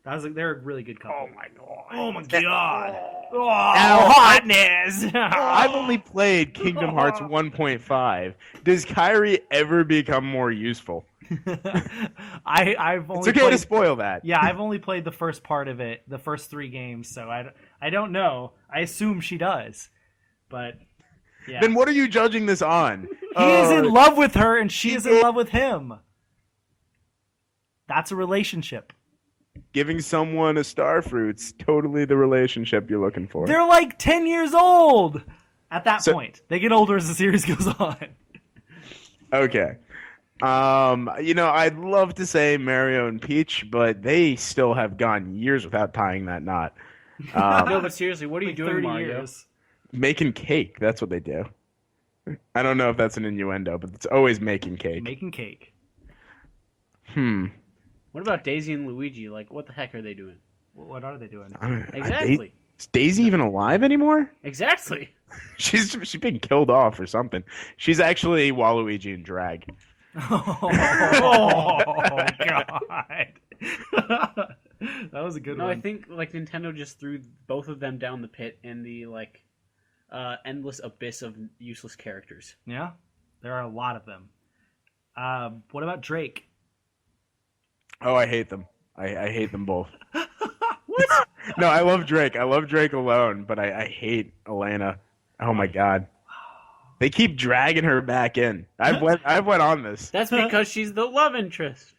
They're a really good couple. Oh my god. Oh my god. Oh, Ow. hotness. I've only played Kingdom Hearts 1.5. Does Kyrie ever become more useful? I've only It's okay played, to spoil that. Yeah, I've only played the first part of it, the first 3 games, so I don't know. I assume she does. But yeah. Then what are you judging this on? He is in love with her and she is in love with him. That's a relationship. Giving someone a star fruit's totally the relationship you're looking for. They're like 10 years old at that point. They get older as the series goes on. Okay. I'd love to say Mario and Peach, but they still have gone years without tying that knot. No, but seriously, what are you Like doing, 30 Mario? years. Making cake, that's what they do. I don't know if that's an innuendo, but it's always making cake. Making cake. What about Daisy and Luigi? Like, what the heck are they doing? What are they doing? Exactly. Is Daisy even alive anymore? Exactly. She's been killed off or something. She's actually Waluigi in drag. Oh god. That was a good No, one. I think like Nintendo just threw both of them down the pit in the endless abyss of useless characters. Yeah, there are a lot of them. What about Drake? Oh, I hate them. I hate them both. What? No, I love Drake. I love Drake alone, but I hate Elena. Oh my god. They keep dragging her back in. I've went on this. That's because she's the love interest.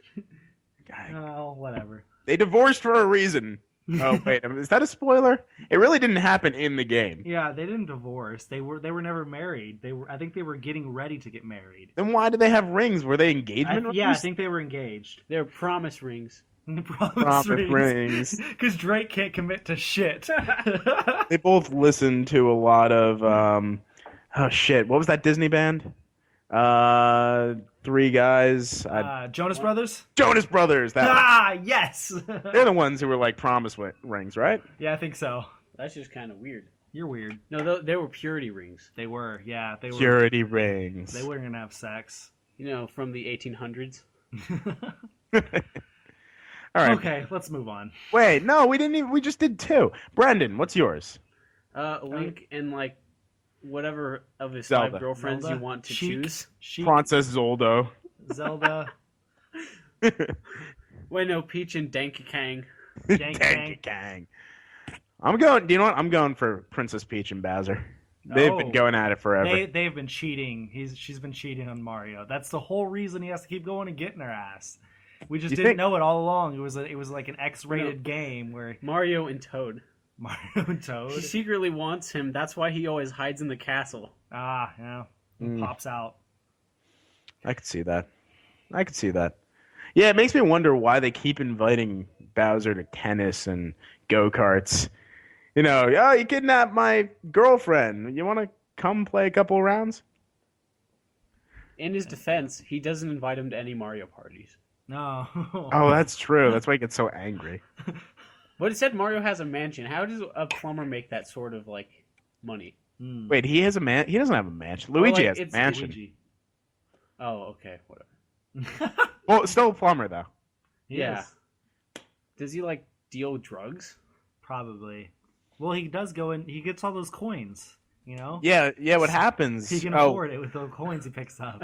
God. Oh, whatever. They divorced for a reason. Oh wait, is that a spoiler? It really didn't happen in the game. Yeah, they didn't divorce. They were never married. I think they were getting ready to get married. Then why did they have rings? Were they engagement rings? Yeah, I think they were engaged. They're promise rings. Promise rings. Because Drake can't commit to shit. They both listened to a lot of oh shit, what was that Disney band? 3 guys. Jonas Brothers? Jonas Brothers. That Yes! they're the ones who were like promise rings, right? Yeah, I think so. That's just kind of weird. You're weird. No, they were purity rings. They were, yeah. They were. Purity rings. They weren't going to have sex. From the 1800s. All right. Okay, let's move on. Wait, no, we didn't even. We just did 2. Brendan, what's yours? Link and like whatever of his Zelda. 5 girlfriends Zelda? you want to Sheik? choose. Sheik, Princess Zoldo. Zelda, Wait, no, Peach and Donkey Kong. Dank Kang. I'm going. Do you know what? I'm going for Princess Peach and Bowser. They've been going at it forever. They've been cheating. She's been cheating on Mario. That's the whole reason he has to keep going and getting her ass. We just didn't know it all along. It was like an X-rated game where Mario and Toad. Mario and Toad. She secretly wants him. That's why he always hides in the castle. Yeah. He pops out. I could see that. Yeah, it makes me wonder why they keep inviting Bowser to tennis and go-karts. Oh, you kidnapped my girlfriend. You want to come play a couple rounds? In his defense, he doesn't invite him to any Mario parties. No. Oh, that's true. That's why he gets so angry. But it said Mario has a mansion. How does a plumber make that sort of like money? Wait, he has a man. He doesn't have a mansion. Luigi has a it's mansion. Luigi. Oh, okay, whatever. Well, still a plumber though. He Yeah. is. Does he like deal drugs? Probably. Well, he does go in. He gets all those coins. You know. Yeah. What happens? He can afford it with the coins he picks up.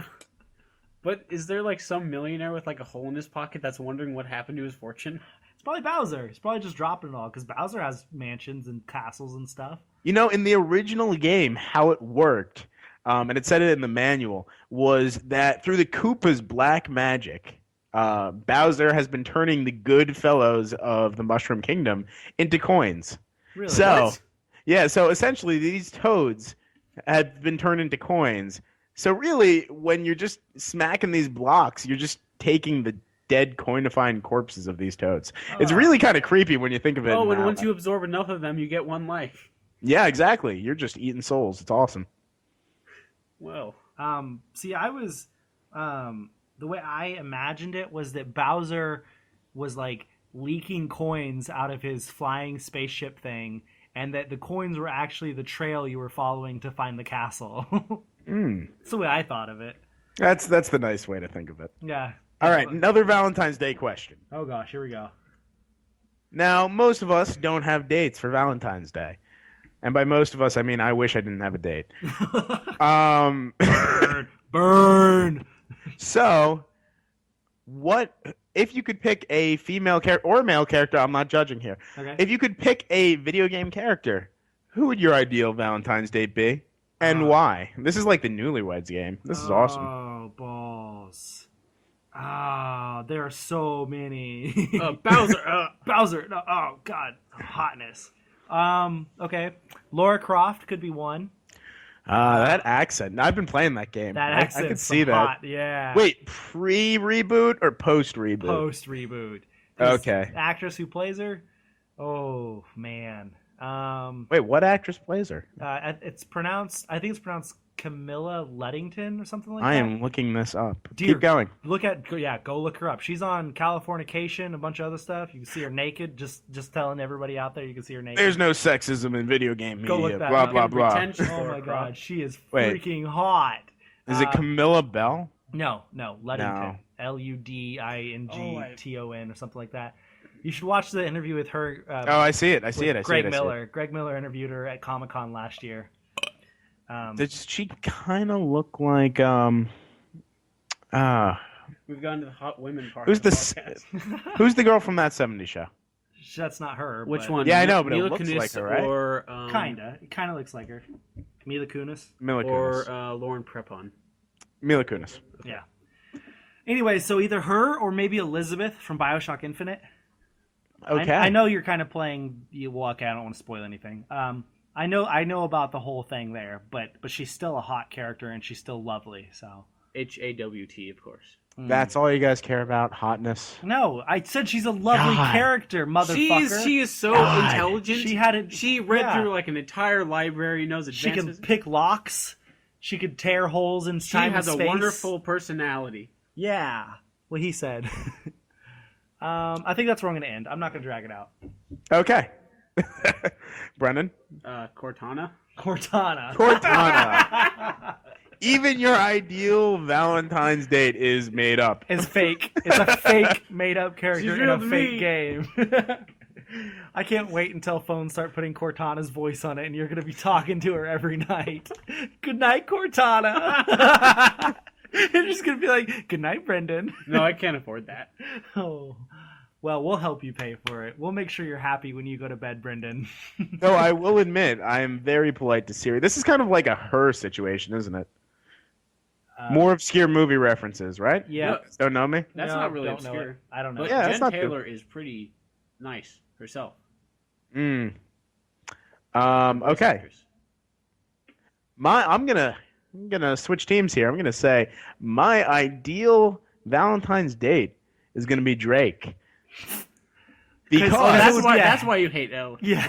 But is there like some millionaire with like a hole in his pocket that's wondering what happened to his fortune? It's probably Bowser. He's probably just dropping it all because Bowser has mansions and castles and stuff. You know, in the original game, how it worked, and it said it in the manual, was that through the Koopa's black magic, Bowser has been turning the good fellows of the Mushroom Kingdom into coins. Really? So, What? yeah, so essentially these toads have been turned into coins. So really, when you're just smacking these blocks, you're just taking the dead coinifying corpses of these toads. It's Oh. really kind of creepy when you think of it. Oh, in and that once way. you absorb enough of them, you get one life. Yeah, exactly. You're just eating souls. It's awesome. Well, See, I was, the way I imagined it was that Bowser was like leaking coins out of his flying spaceship thing, and that the coins were actually the trail you were following to find the castle. That's the way I thought of it. That's the nice way to think of it. Yeah. All right, another Valentine's Day question. Oh gosh, here we go. Now, most of us don't have dates for Valentine's Day. And by most of us, I mean I wish I didn't have a date. Burn. So, what if you could pick a female character or a male character? I'm not judging here. Okay. If you could pick a video game character, who would your ideal Valentine's date be, and Uh, why? This is like the Newlyweds game. This is awesome. Oh balls. Ah, there are so many. Bowser. Bowser. No, oh god, hotness. Okay. Laura Croft could be one. That accent. I've been playing that game. That I accent's could see that. hot, yeah. Wait, pre-reboot or post-reboot? Post reboot. Okay. Actress who plays her? Oh man. Wait, what actress plays her? It's pronounced. I think it's pronounced Camilla Luddington or something like I that. am looking this up. Dear- Keep going. Go look her up. She's on Californication, a bunch of other stuff. You can see her naked. Just telling everybody out there, you can see her naked. There's no sexism in video game media. Go look that blah up. blah blah. Pretentious Oh my Laura god, Croft. she is Wait. freaking hot. Is it Camilla Bell? No, Luddington. No. Luddington or something like that. You should watch the interview with her. Oh, I see it. I see with it. I see Greg it. I see Miller. Greg Miller interviewed her at Comic-Con last year. it. Does she kind of look like We've gone to the hot women part. who's of the the podcast. who's the girl from that '70s show? That's not her. Which but one? Yeah, I know, but it Mila looks Kunis like her, right? Or It kind of looks like her. Mila Kunis. Mila or Kunis. Lauren Prepon. Mila Kunis. Yeah. Anyway, so either her or maybe Elizabeth from BioShock Infinite. Okay. I know you're kind of playing. Okay, I don't want to spoil anything. I know about the whole thing there, but she's still a hot character and she's still lovely. So HAWT, of course. That's all you guys care about? Hotness? no, I said she's a lovely God. character, motherfucker. She is so God. intelligent. She had it. She read yeah. through like an entire library, knows She advanced. can pick locks. She could tear holes in She time has a and space. wonderful personality. Yeah, what he said. I think that's where I'm going to end. I'm not going to drag it out. Okay. Brennan? Cortana. Cortana. Cortana. Even your ideal Valentine's date is made up. It's fake. It's a fake made-up character She's in a real to fake me. game. I can't wait until phones start putting Cortana's voice on it, and you're going to be talking to her every night. Good night, Cortana. You're just going to be like, good night, Brendan. No, I can't afford that. Oh, well, we'll help you pay for it. We'll make sure you're happy when you go to bed, Brendan. Though I will admit, I am very polite to Siri. This is kind of like a Her situation, isn't it? More obscure movie references, right? Yeah. No, Don't know me? that's No, not really don't know obscure. it. I don't know. But Yeah, that's Jen not Taylor is pretty nice herself. Okay. Actress. I'm gonna switch teams here. I'm gonna say my ideal Valentine's date is gonna be Drake. Because Oh, that's would- why. yeah. That's why you hate Elle. Yeah,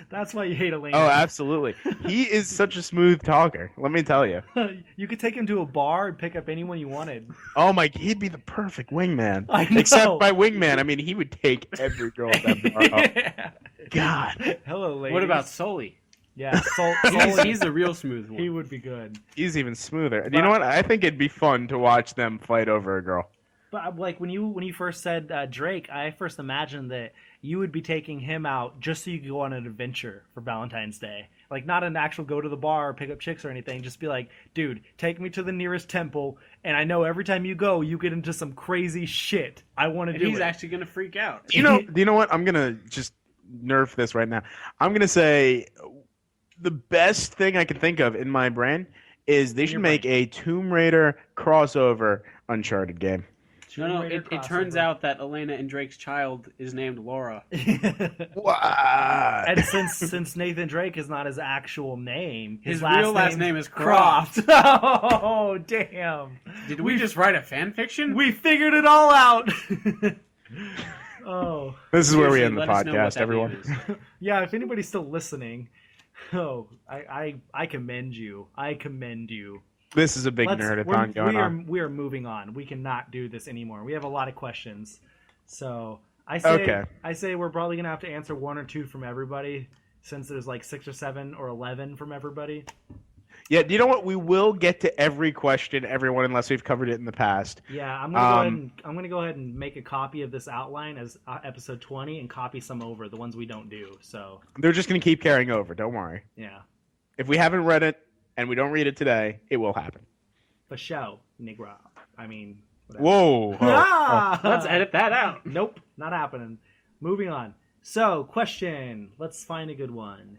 that's why you hate Elena. oh, absolutely, he is such a smooth talker. Let me tell you. You could take him to a bar and pick up anyone you wanted. Oh my, he'd be the perfect wingman. I know. Except by wingman, I mean he would take every girl at that bar. Oh, Yeah. God, Hello, ladies. What about Sully? Yeah, He's the real smooth one. he would be good. he's even smoother. You know what? I think it'd be fun to watch them fight over a girl. But like when you first said Drake, I first imagined that you would be taking him out just so you could go on an adventure for Valentine's Day. Like not an actual go to the bar or pick up chicks or anything. Just be like, dude, take me to the nearest temple, and I know every time you go, you get into some crazy shit. I want to do it. He's actually gonna freak out. Do you know what? I'm gonna just nerf this right now. I'm gonna say the best thing I can think of in my brain is they should make a Tomb Raider crossover Uncharted game. No, it turns out that Elena and Drake's child is named Laura. What? And since Nathan Drake is not his actual name, his real last name is Croft. Oh, damn. Did we just write a fan fiction? We figured it all out. Oh. This is where we end the Let us know what podcast, that everyone. name is. Yeah, if anybody's still listening, I commend you. I commend you. This is a big nerdathon going on. We are moving on. We cannot do this anymore. We have a lot of questions. So I say we're probably gonna have to answer one or two from everybody, since there's like 6 or 7 or 11 from everybody. Yeah, do you know what? We will get to every question, everyone, unless we've covered it in the past. Yeah, I'm gonna go ahead and make a copy of this outline as episode 20 and copy some over, the ones we don't do. So They're just gonna keep carrying over. Don't worry. yeah, If we haven't read it and we don't read it today, it will happen. for show, Negro. I mean, whatever. Whoa! Ah! Let's edit that out. Nope, not happening. Moving on. So, question. Let's find a good one.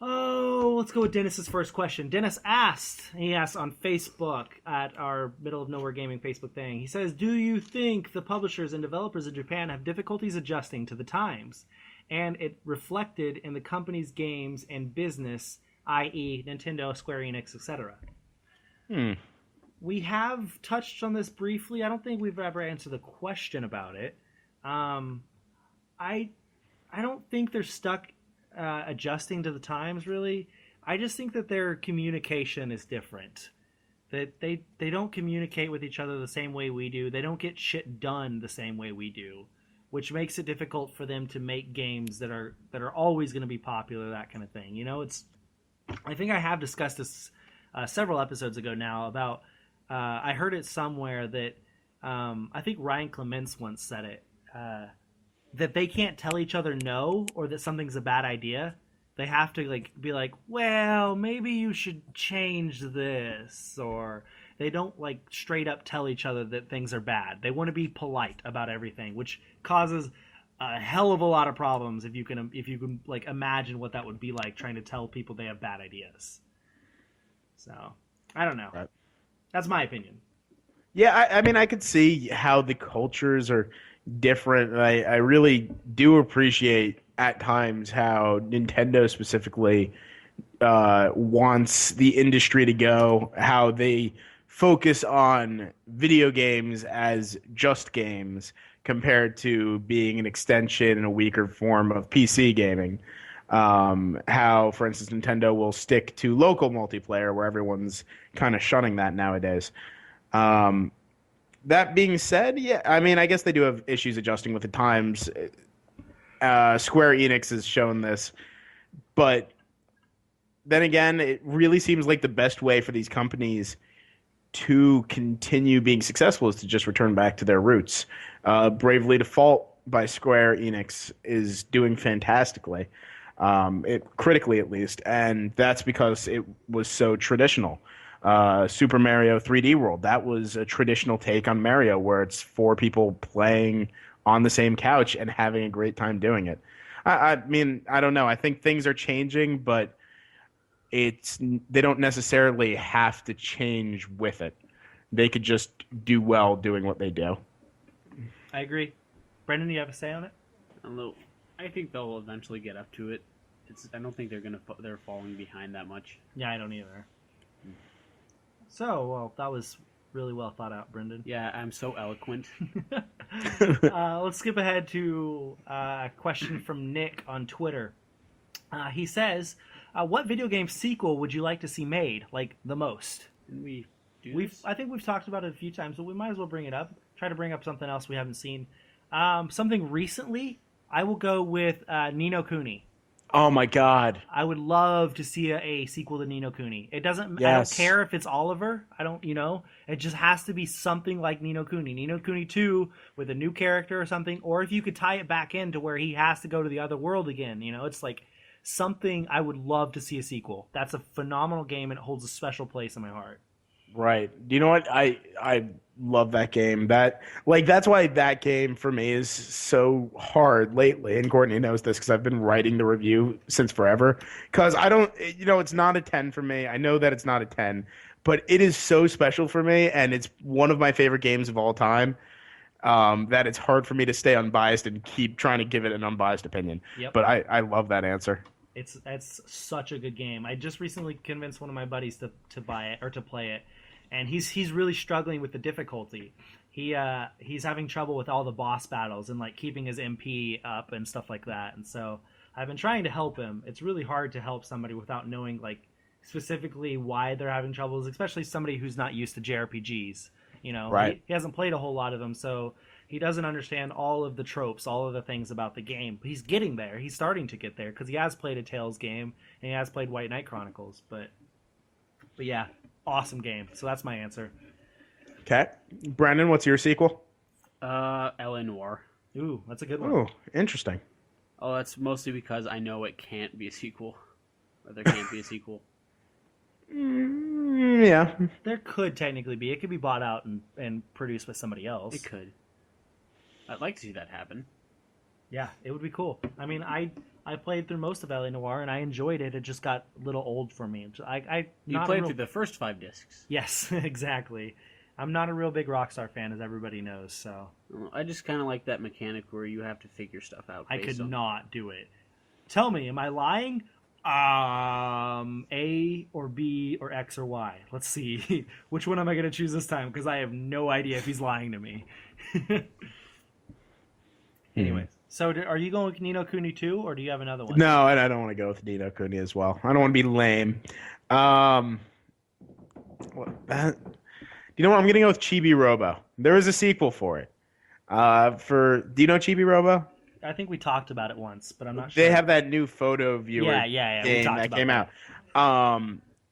Oh, let's go with Dennis's first question. Dennis asked, he asked on Facebook at our Middle of Nowhere Gaming Facebook thing. He says, do you think the publishers and developers in Japan have difficulties adjusting to the times? And it reflected in the company's games and business, i.e. Nintendo, Square Enix, etc. We have touched on this briefly. I don't think we've ever answered the question about it. I don't think they're stuck adjusting to the times, really. I just think that their communication is different. That they don't communicate with each other the same way we do. They don't get shit done the same way we do, which makes it difficult for them to make games that are always going to be popular, that kind of thing. You know, I think I have discussed this several episodes ago now about I heard it somewhere that I think Ryan Clements once said it, that they can't tell each other no, or that something's a bad idea. They have to be like, well, maybe you should change this, or they don't straight up tell each other that things are bad. They want to be polite about everything, which causes a hell of a lot of problems if you can imagine what that would be like, trying to tell people they have bad ideas. So I don't know. That's my opinion. Yeah, I mean, I could see how the cultures are different. I really do appreciate at times how Nintendo specifically wants the industry to go, how they focus on video games as just games compared to being an extension and a weaker form of PC gaming. How, for instance, Nintendo will stick to local multiplayer where everyone's kind of shunning that nowadays. That being said, yeah, I mean, I guess they do have issues adjusting with the times. Square Enix has shown this, but then again, it really seems like the best way for these companies to continue being successful is to just return back to their roots. Bravely Default by Square Enix is doing fantastically, critically at least, and that's because it was so traditional. Super Mario 3D World, that was a traditional take on Mario where it's 4 people playing on the same couch and having a great time doing it. I mean, I don't know. I think things are changing, but they don't necessarily have to change with it. They could just do well doing what they do. I agree. Brendan, you have a say on it? I think they'll eventually get up to it. I don't think they're falling behind that much. Yeah, I don't either. So, well, that was really well thought out, Brendan. Yeah, I'm so eloquent. Let's skip ahead to a question from Nick on Twitter. He says, what video game sequel would you like to see made, the most? Didn't we do this? I think we've talked about it a few times, but we might as well bring it up. Try to bring up something else we haven't seen. Something recently, I will go with Ni no Kuni. Oh my God. I would love to see a sequel to Ni no Kuni. It doesn't. I don't Yes. care if it's Oliver. I don't. It just has to be something like Ni no Kuni. Ni no Kuni 2 with a new character or something. Or if you could tie it back into where he has to go to the other world again. It's like something I would love to see a sequel. That's a phenomenal game and it holds a special place in my heart. Right. Do you know what? I love that game. That's why that game for me is so hard lately. And Courtney knows this because I've been writing the review since forever. Because I don't, it's not a 10 for me. I know that it's not a 10, but it is so special for me, and it's one of my favorite games of all time. That it's hard for me to stay unbiased and keep trying to give it an unbiased opinion. Yep. But I love that answer. It's such a good game. I just recently convinced one of my buddies to buy it or to play it, and he's really struggling with the difficulty. He's having trouble with all the boss battles and like keeping his MP up and stuff like that. And so I've been trying to help him. It's really hard to help somebody without knowing like specifically why they're having troubles, especially somebody who's not used to JRPGs. Right. He hasn't played a whole lot of them, so he doesn't understand all of the tropes, all of the things about the game. But he's getting there. He's starting to get there because he has played a Tales game and he has played White Knight Chronicles. But yeah, awesome game. So that's my answer. Okay. Brandon, what's your sequel? L.A. Noire. Ooh, that's a good one. Oh, interesting. Oh, that's mostly because I know it can't be a sequel. Or there can't be a sequel. Yeah. There could technically be. It could be bought out and produced by somebody else. It could. I'd like to see that happen. Yeah, it would be cool. I mean, I played through most of L.A. Noire and I enjoyed it. It just got a little old for me. You played through the first 5 discs. Yes, exactly. I'm not a real big Rockstar fan, as everybody knows, so... I just kind of like that mechanic where you have to figure stuff out. I could not do it. Tell me, am I lying? A or B or X or Y? Let's see. Which one am I going to choose this time? Because I have no idea if he's lying to me. Anyways, so are you going with Ni no Kuni 2, or do you have another one? No, and I don't want to go with Ni no Kuni as well. I don't want to be lame. You know what? I'm going to go with Chibi-Robo. There is a sequel for it. For Dino Chibirobo? I think we talked about it once, but I'm not sure. They have that new photo viewer yeah. game that came out.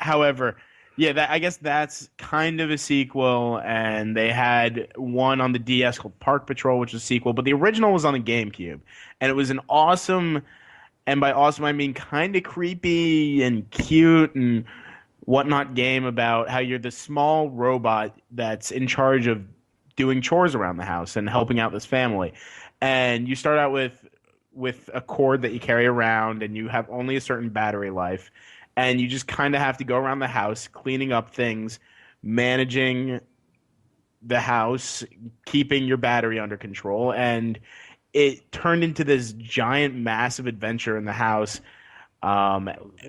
However, I guess that's kind of a sequel, and they had one on the DS called Park Patrol, which is a sequel, but the original was on the GameCube, and it was an awesome, and by awesome I mean kind of creepy and cute and whatnot game about how you're this small robot that's in charge of doing chores around the house and helping out this family. And you start out with a cord that you carry around, and you have only a certain battery life, and you just kind of have to go around the house cleaning up things, managing the house, keeping your battery under control. And it turned into this giant, massive adventure in the house,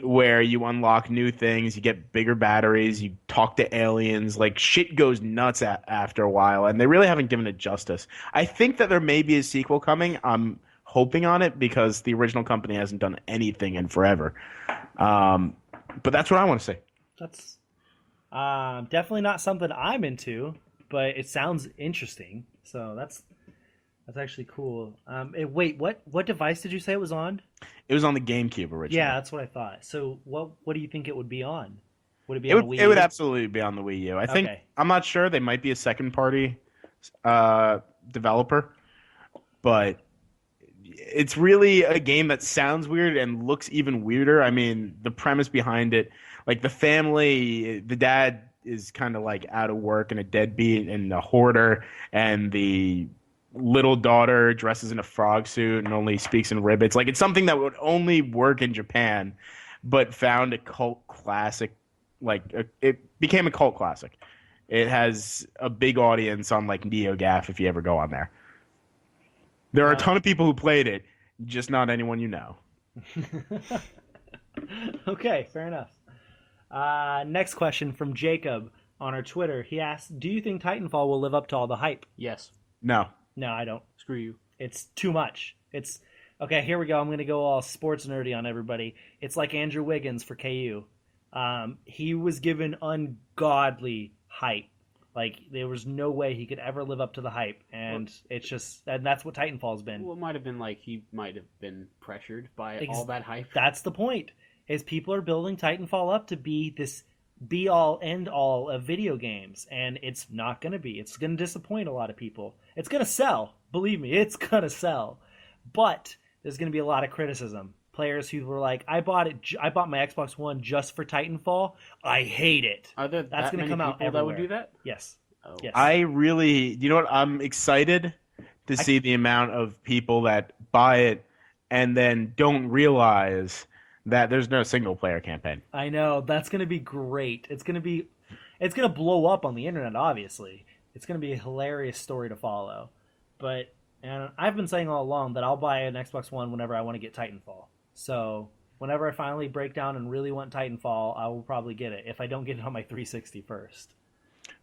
where you unlock new things, you get bigger batteries, you talk to aliens, like shit goes nuts after a while, and they really haven't given it justice. I think that there may be a sequel coming. I'm hoping on it because the original company hasn't done anything in forever. But that's what I want to say. That's definitely not something I'm into, but it sounds interesting. So that's actually cool. Wait, what device did you say it was on? It was on the GameCube originally. Yeah, that's what I thought. So what do you think it would be on? Would it be on the Wii U? It would absolutely be on the Wii U. I think, I'm not sure. They might be a second party developer, but it's really a game that sounds weird and looks even weirder. I mean, the premise behind it, like the family, the dad is kind of like out of work and a deadbeat and a hoarder, and the little daughter dresses in a frog suit and only speaks in ribbits. Like, it's something that would only work in Japan, but found a cult classic. It became a cult classic. It has a big audience on like NeoGAF if you ever go on there. There are a ton of people who played it, just not anyone you know. Okay, fair enough. Next question from Jacob on our Twitter. He asked, do you think Titanfall will live up to all the hype? Yes. No. No, I don't. Screw you. It's too much. It's okay. Here we go. I'm going to go all sports nerdy on everybody. It's like Andrew Wiggins for KU. He was given ungodly hype Like there was no way he could ever live up to the hype, and that's what Titanfall's been. Well, it might have been like he might have been pressured by all that hype. That's the point. Is people are building Titanfall up to be this be all end all of video games, and it's not going to be. It's going to disappoint a lot of people. It's going to sell. Believe me, it's going to sell. But there's going to be a lot of criticism. Players who were like, I bought my Xbox One just for Titanfall. I hate it. Are there That's going to come out people that would do that? Yes. Oh. Yes. You know what? I'm excited to see the amount of people that buy it and then don't realize that there's no single player campaign. I know. That's going to be great. It's going to blow up on the internet, obviously. It's going to be a hilarious story to follow. But and I've been saying all along that I'll buy an Xbox One whenever I want to get Titanfall. So whenever I finally break down and really want Titanfall, I will probably get it if I don't get it on my 360 first.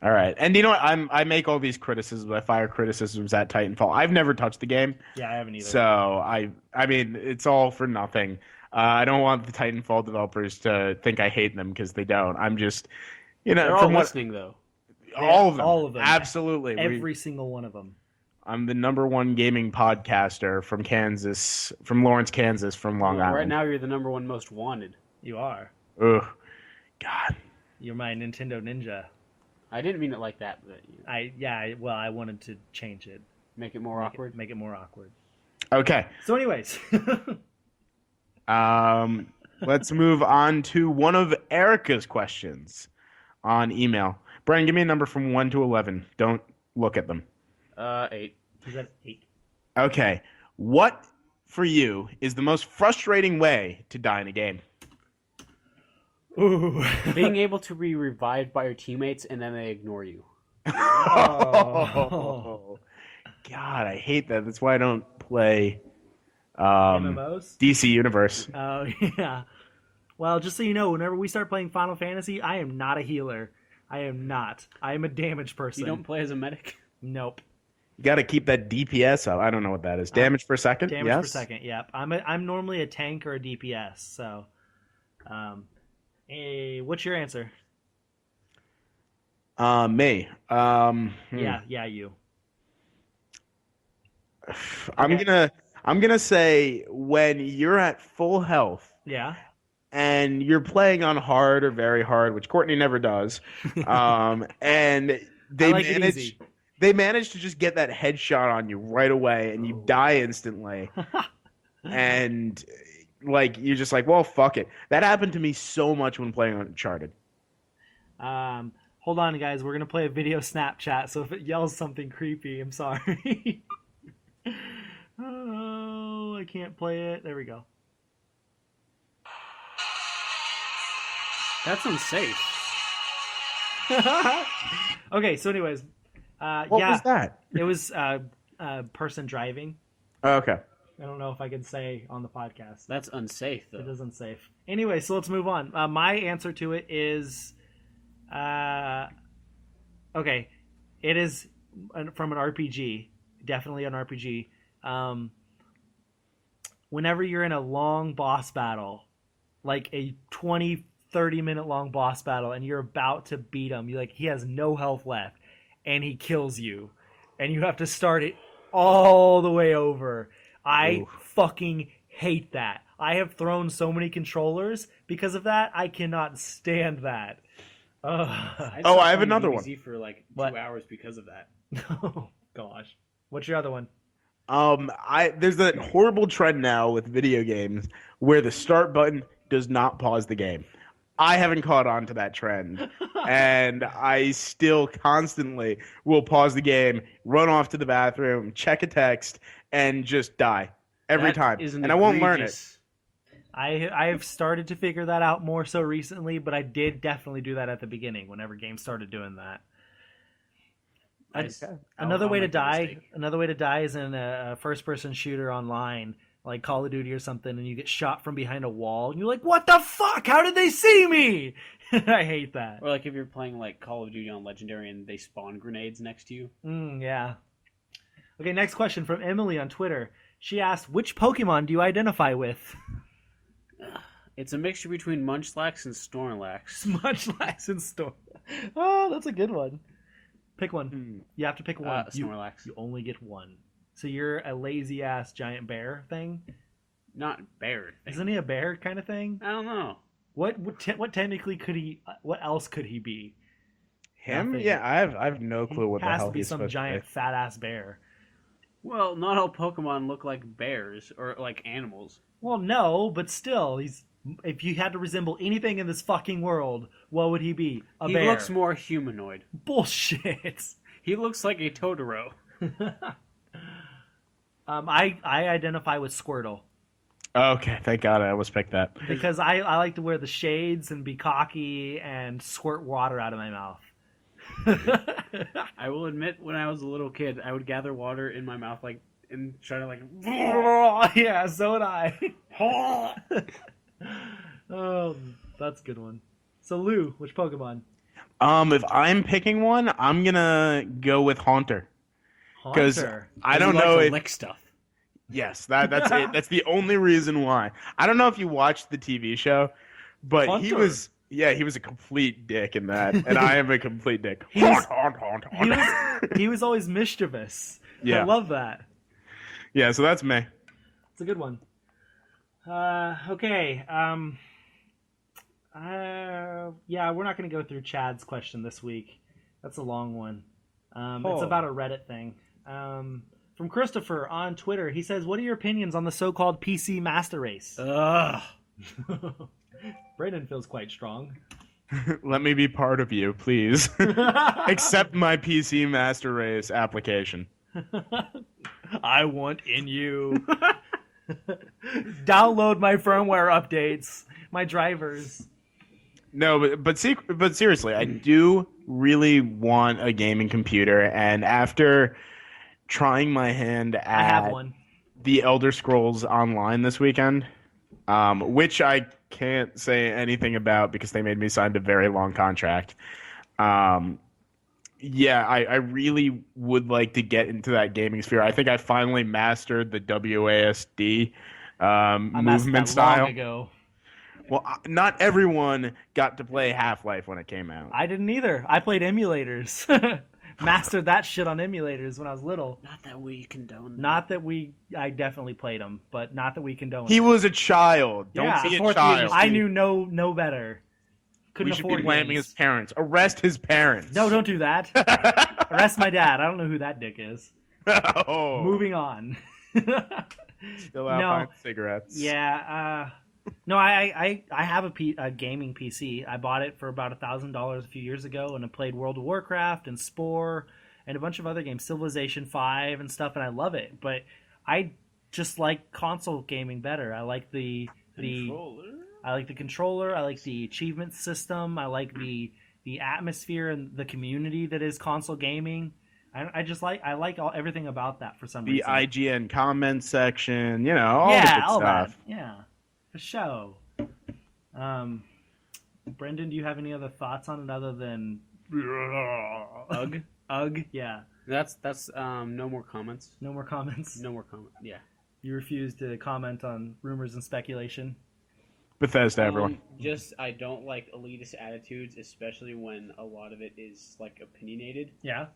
All right. And you know what? I make all these criticisms. I fire criticisms at Titanfall. I've never touched the game. Yeah, I haven't either. So I mean, it's all for nothing. I don't want the Titanfall developers to think I hate them because they don't. I'm just, they're all listening though. All of them. All of them. Absolutely. Every single one of them. I'm the #1 gaming podcaster from Kansas, from Lawrence, Kansas, from Long Island. Right now, you're the #1 most wanted. You are. Ugh. God. You're my Nintendo Ninja. I didn't mean it like that, but I wanted to change it. Make it more awkward. Make it more awkward. Okay. So, anyways, let's move on to one of Erica's questions on email. Brian, give me a number from 1 to 11. Don't look at them. 8. Is that 8? Okay. What for you is the most frustrating way to die in a game? Ooh. Being able to be revived by your teammates and then they ignore you. Oh. God, I hate that. That's why I don't play MMOs? DC Universe. Oh, yeah. Well, just so you know, whenever we start playing Final Fantasy, I am not a healer. I am not. I am a damage person. You don't play as a medic? Nope. You got to keep that DPS up. I don't know what that is. Damage per second? Damage yes? per second, yep. I'm normally a tank or a DPS, so... Hey, what's your answer? Me. Yeah, you. I'm gonna say when you're at full health. Yeah. And you're playing on hard or very hard, which Courtney never does. And they manage to just get that headshot on you right away, and you die instantly. And like you're just like, well, fuck it. That happened to me so much when playing on Uncharted. Hold on, guys. We're gonna play a video Snapchat, so if it yells something creepy, I'm sorry. Oh, I can't play it. There we go. That's unsafe. Okay, so anyways, What was that? It was a person driving. Oh, okay. I don't know if I can say on the podcast. That's unsafe, though. It is unsafe. Anyway, so let's move on. My answer to it is, okay, it is from an RPG. Definitely an RPG. Whenever you're in a long boss battle, like a 20-30 minute long boss battle, and you're about to beat him, he has no health left, and he kills you, and you have to start it all the way over. I fucking hate that. I have thrown so many controllers because of that. I cannot stand that. I have another one. For like 2 hours because of that. Oh gosh. What's your other one? There's that horrible trend now with video games where the start button does not pause the game. I haven't caught on to that trend, and I still constantly will pause the game, run off to the bathroom, check a text, and just die every time. And I won't learn it. I have started to figure that out more so recently, but I did definitely do that at the beginning whenever games started doing that. Another way to die is in a first-person shooter online, like Call of Duty or something, and you get shot from behind a wall, and you're like, what the fuck? How did they see me? I hate that. Or like if you're playing like Call of Duty on Legendary and they spawn grenades next to you. Yeah. Okay, next question from Emily on Twitter. She asked, which Pokemon do you identify with? It's a mixture between Munchlax and Snorlax. Munchlax and Snorlax. Oh, that's a good one. Pick one. You have to pick one. Snorlax. You only get one. So you're a lazy ass giant bear thing. Not bear. Isn't he a bear kind of thing? I don't know. What technically could he? What else could he be? Him? Nothing. Yeah, I have no clue what the hell Has to be he's some supposed giant to fat ass bear. Well, not all Pokemon look like bears or like animals. Well, no, but still, he's. If you had to resemble anything in this fucking world, what would he be? A bear. He looks more humanoid. Bullshit. He looks like a Totoro. I identify with Squirtle. be. Okay, thank God I almost picked that. Because I like to wear the shades and be cocky and squirt water out of my mouth. I will admit, when I was a little kid, I would gather water in my mouth and try to Yeah, so would I. Oh, that's a good one. So Lou, which Pokemon? If I'm picking one, I'm gonna go with Haunter. Because Haunter. I don't know if lick stuff. yes, that's it. That's the only reason why. I don't know if you watched the TV show, but he Haunter. was a complete dick in that, and I am a complete dick. Haunt. He was always mischievous. Yeah. I love that. Yeah, so that's me. It's a good one. Okay. Yeah, we're not going to go through Chad's question this week. That's a long one. It's about a Reddit thing. From Christopher on Twitter, he says, "What are your opinions on the so-called PC Master Race?" Ugh. Brandon feels quite strong. Let me be part of you, please. Accept my PC Master Race application. I want in you. Download my firmware updates, my drivers. No, but seriously, I do really want a gaming computer, and after trying my hand at I have one. the Elder Scrolls Online this weekend, which I can't say anything about because they made me sign a very long contract. Yeah, I really would like to get into that gaming sphere. I think I finally mastered the WASD movement style. Long ago. Well, not everyone got to play Half-Life when it came out. I didn't either. I played emulators. Mastered that shit on emulators when I was little. Not that we condone. Not that I definitely played them, but not that we condone. He was a child. Don't Yeah, be a support the child. industry. I knew no better. Couldn't We should afford be blaming games. his parents. Arrest his parents. No, don't do that. Arrest my dad. I don't know who that dick is. Oh. Moving on. Still out buying cigarettes. Yeah. No, I have a gaming PC. I bought it for about $1,000 a few years ago, and I played World of Warcraft and Spore and a bunch of other games, Civilization 5 and stuff, and I love it. But I just like console gaming better. I like the controller. I like the achievement system. I like the atmosphere and the community that is console gaming. I like everything about that for some The reason. IGN comment section, all the good all stuff. that. Yeah, for show. Brendan, do you have any other thoughts on it other than Ugh. ugh? Yeah. That's no more comments. No more comments. No more comment. Yeah. You refuse to comment on rumors and speculation. Bethesda, everyone. Just I don't like elitist attitudes, especially when a lot of it is like opinionated, Yeah.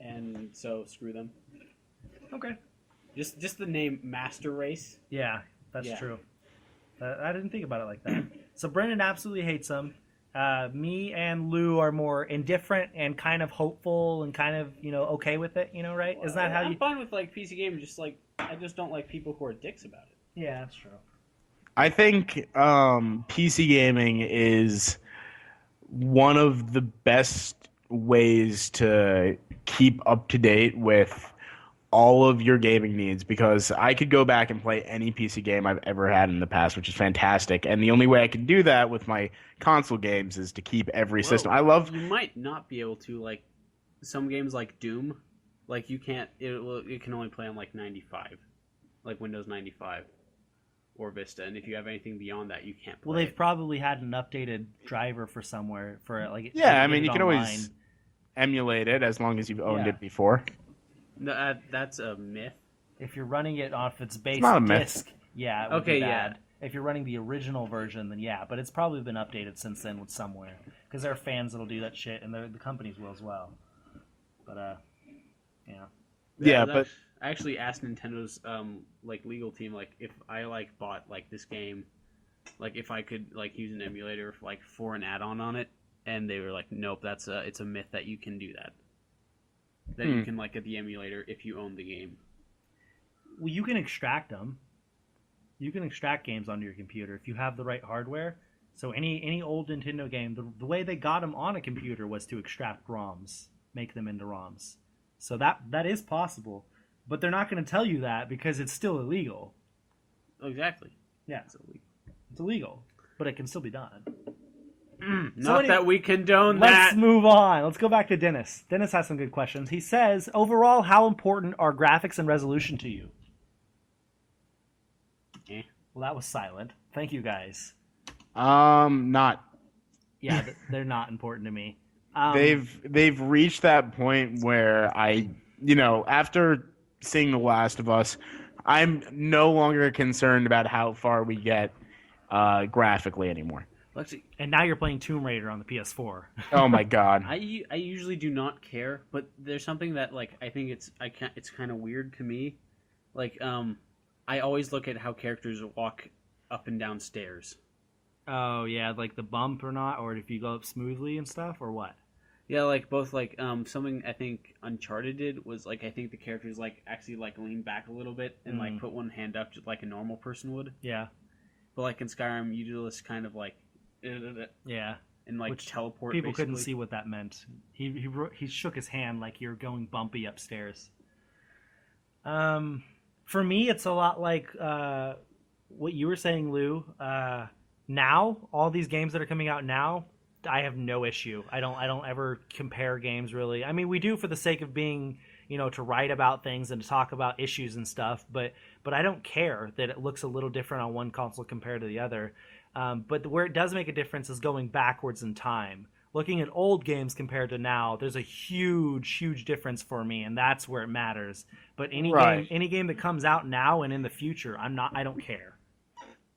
and so screw them. Okay. Just the name Master Race. Yeah, that's Yeah. true. I didn't think about it like that. So Brendan absolutely hates them. Me and Lou are more indifferent and kind of hopeful and kind of okay with it. Right? Isn't that how I'm you? fine with like PC gaming. I just don't like people who are dicks about it. Yeah, that's true. I think PC gaming is one of the best ways to keep up to date with all of your gaming needs, because I could go back and play any PC game I've ever had in the past, which is fantastic. And the only way I can do that with my console games is to keep every system. I love. You might not be able to, like some games like Doom, like you can't. It can only play on like 95, like Windows 95 or Vista. And if you have anything beyond that, you can't play. Well, they've probably had an updated driver for somewhere for like. Yeah, I get mean, it you can online. always emulate it as long as you've owned Yeah. it before. No, that's a myth. If you're running it off its base not a myth. disc, yeah, it would Okay, be yeah. bad. If you're running the original version, then yeah, but it's probably been updated since then with somewhere, because there are fans that'll do that shit, and the companies will as well. But yeah. Yeah, I but I actually asked Nintendo's like legal team like if I like bought like this game, like if I could like use an emulator like for an add-on on it, and they were like, nope, it's a myth that you can do that. That you can like get the emulator if you own the game. Well, you can extract them. You can extract games onto your computer if you have the right hardware. So any old Nintendo game, the way they got them on a computer was to extract ROMs, make them into ROMs. So that is possible, but they're not going to tell you that because it's still illegal. Oh, exactly. Yeah, it's illegal, but it can still be done. Not that we condone Let's that. move on. Let's go back to Dennis. Dennis has some good questions. He says, overall, how important are graphics and resolution to you? Well, that was silent. Thank you, guys. not. Yeah, they're not important to me. They've reached that point where after seeing The Last of Us, I'm no longer concerned about how far we get graphically anymore. And now you're playing Tomb Raider on the PS4. Oh my god. I usually do not care, but there's something that like I think it's kind of weird to me. Like I always look at how characters walk up and down stairs. Oh yeah, like the bump or not, or if you go up smoothly and stuff, or what? Yeah, like both like something I think Uncharted did was like I think the characters like actually like lean back a little bit and like put one hand up just like a normal person would. Yeah. But like in Skyrim, you do this kind of like yeah, and like which teleport. People basically. couldn't see what that meant. He shook his hand like you're going bumpy upstairs. For me, it's a lot like what you were saying, Lou. Now, all these games that are coming out now, I have no issue. I don't ever compare games really. I mean, we do for the sake of being, to write about things and to talk about issues and stuff. But I don't care that it looks a little different on one console compared to the other. But where it does make a difference is going backwards in time. Looking at old games compared to now, there's a huge difference for me, and that's where it matters. But any game that comes out now and in the future, I don't care.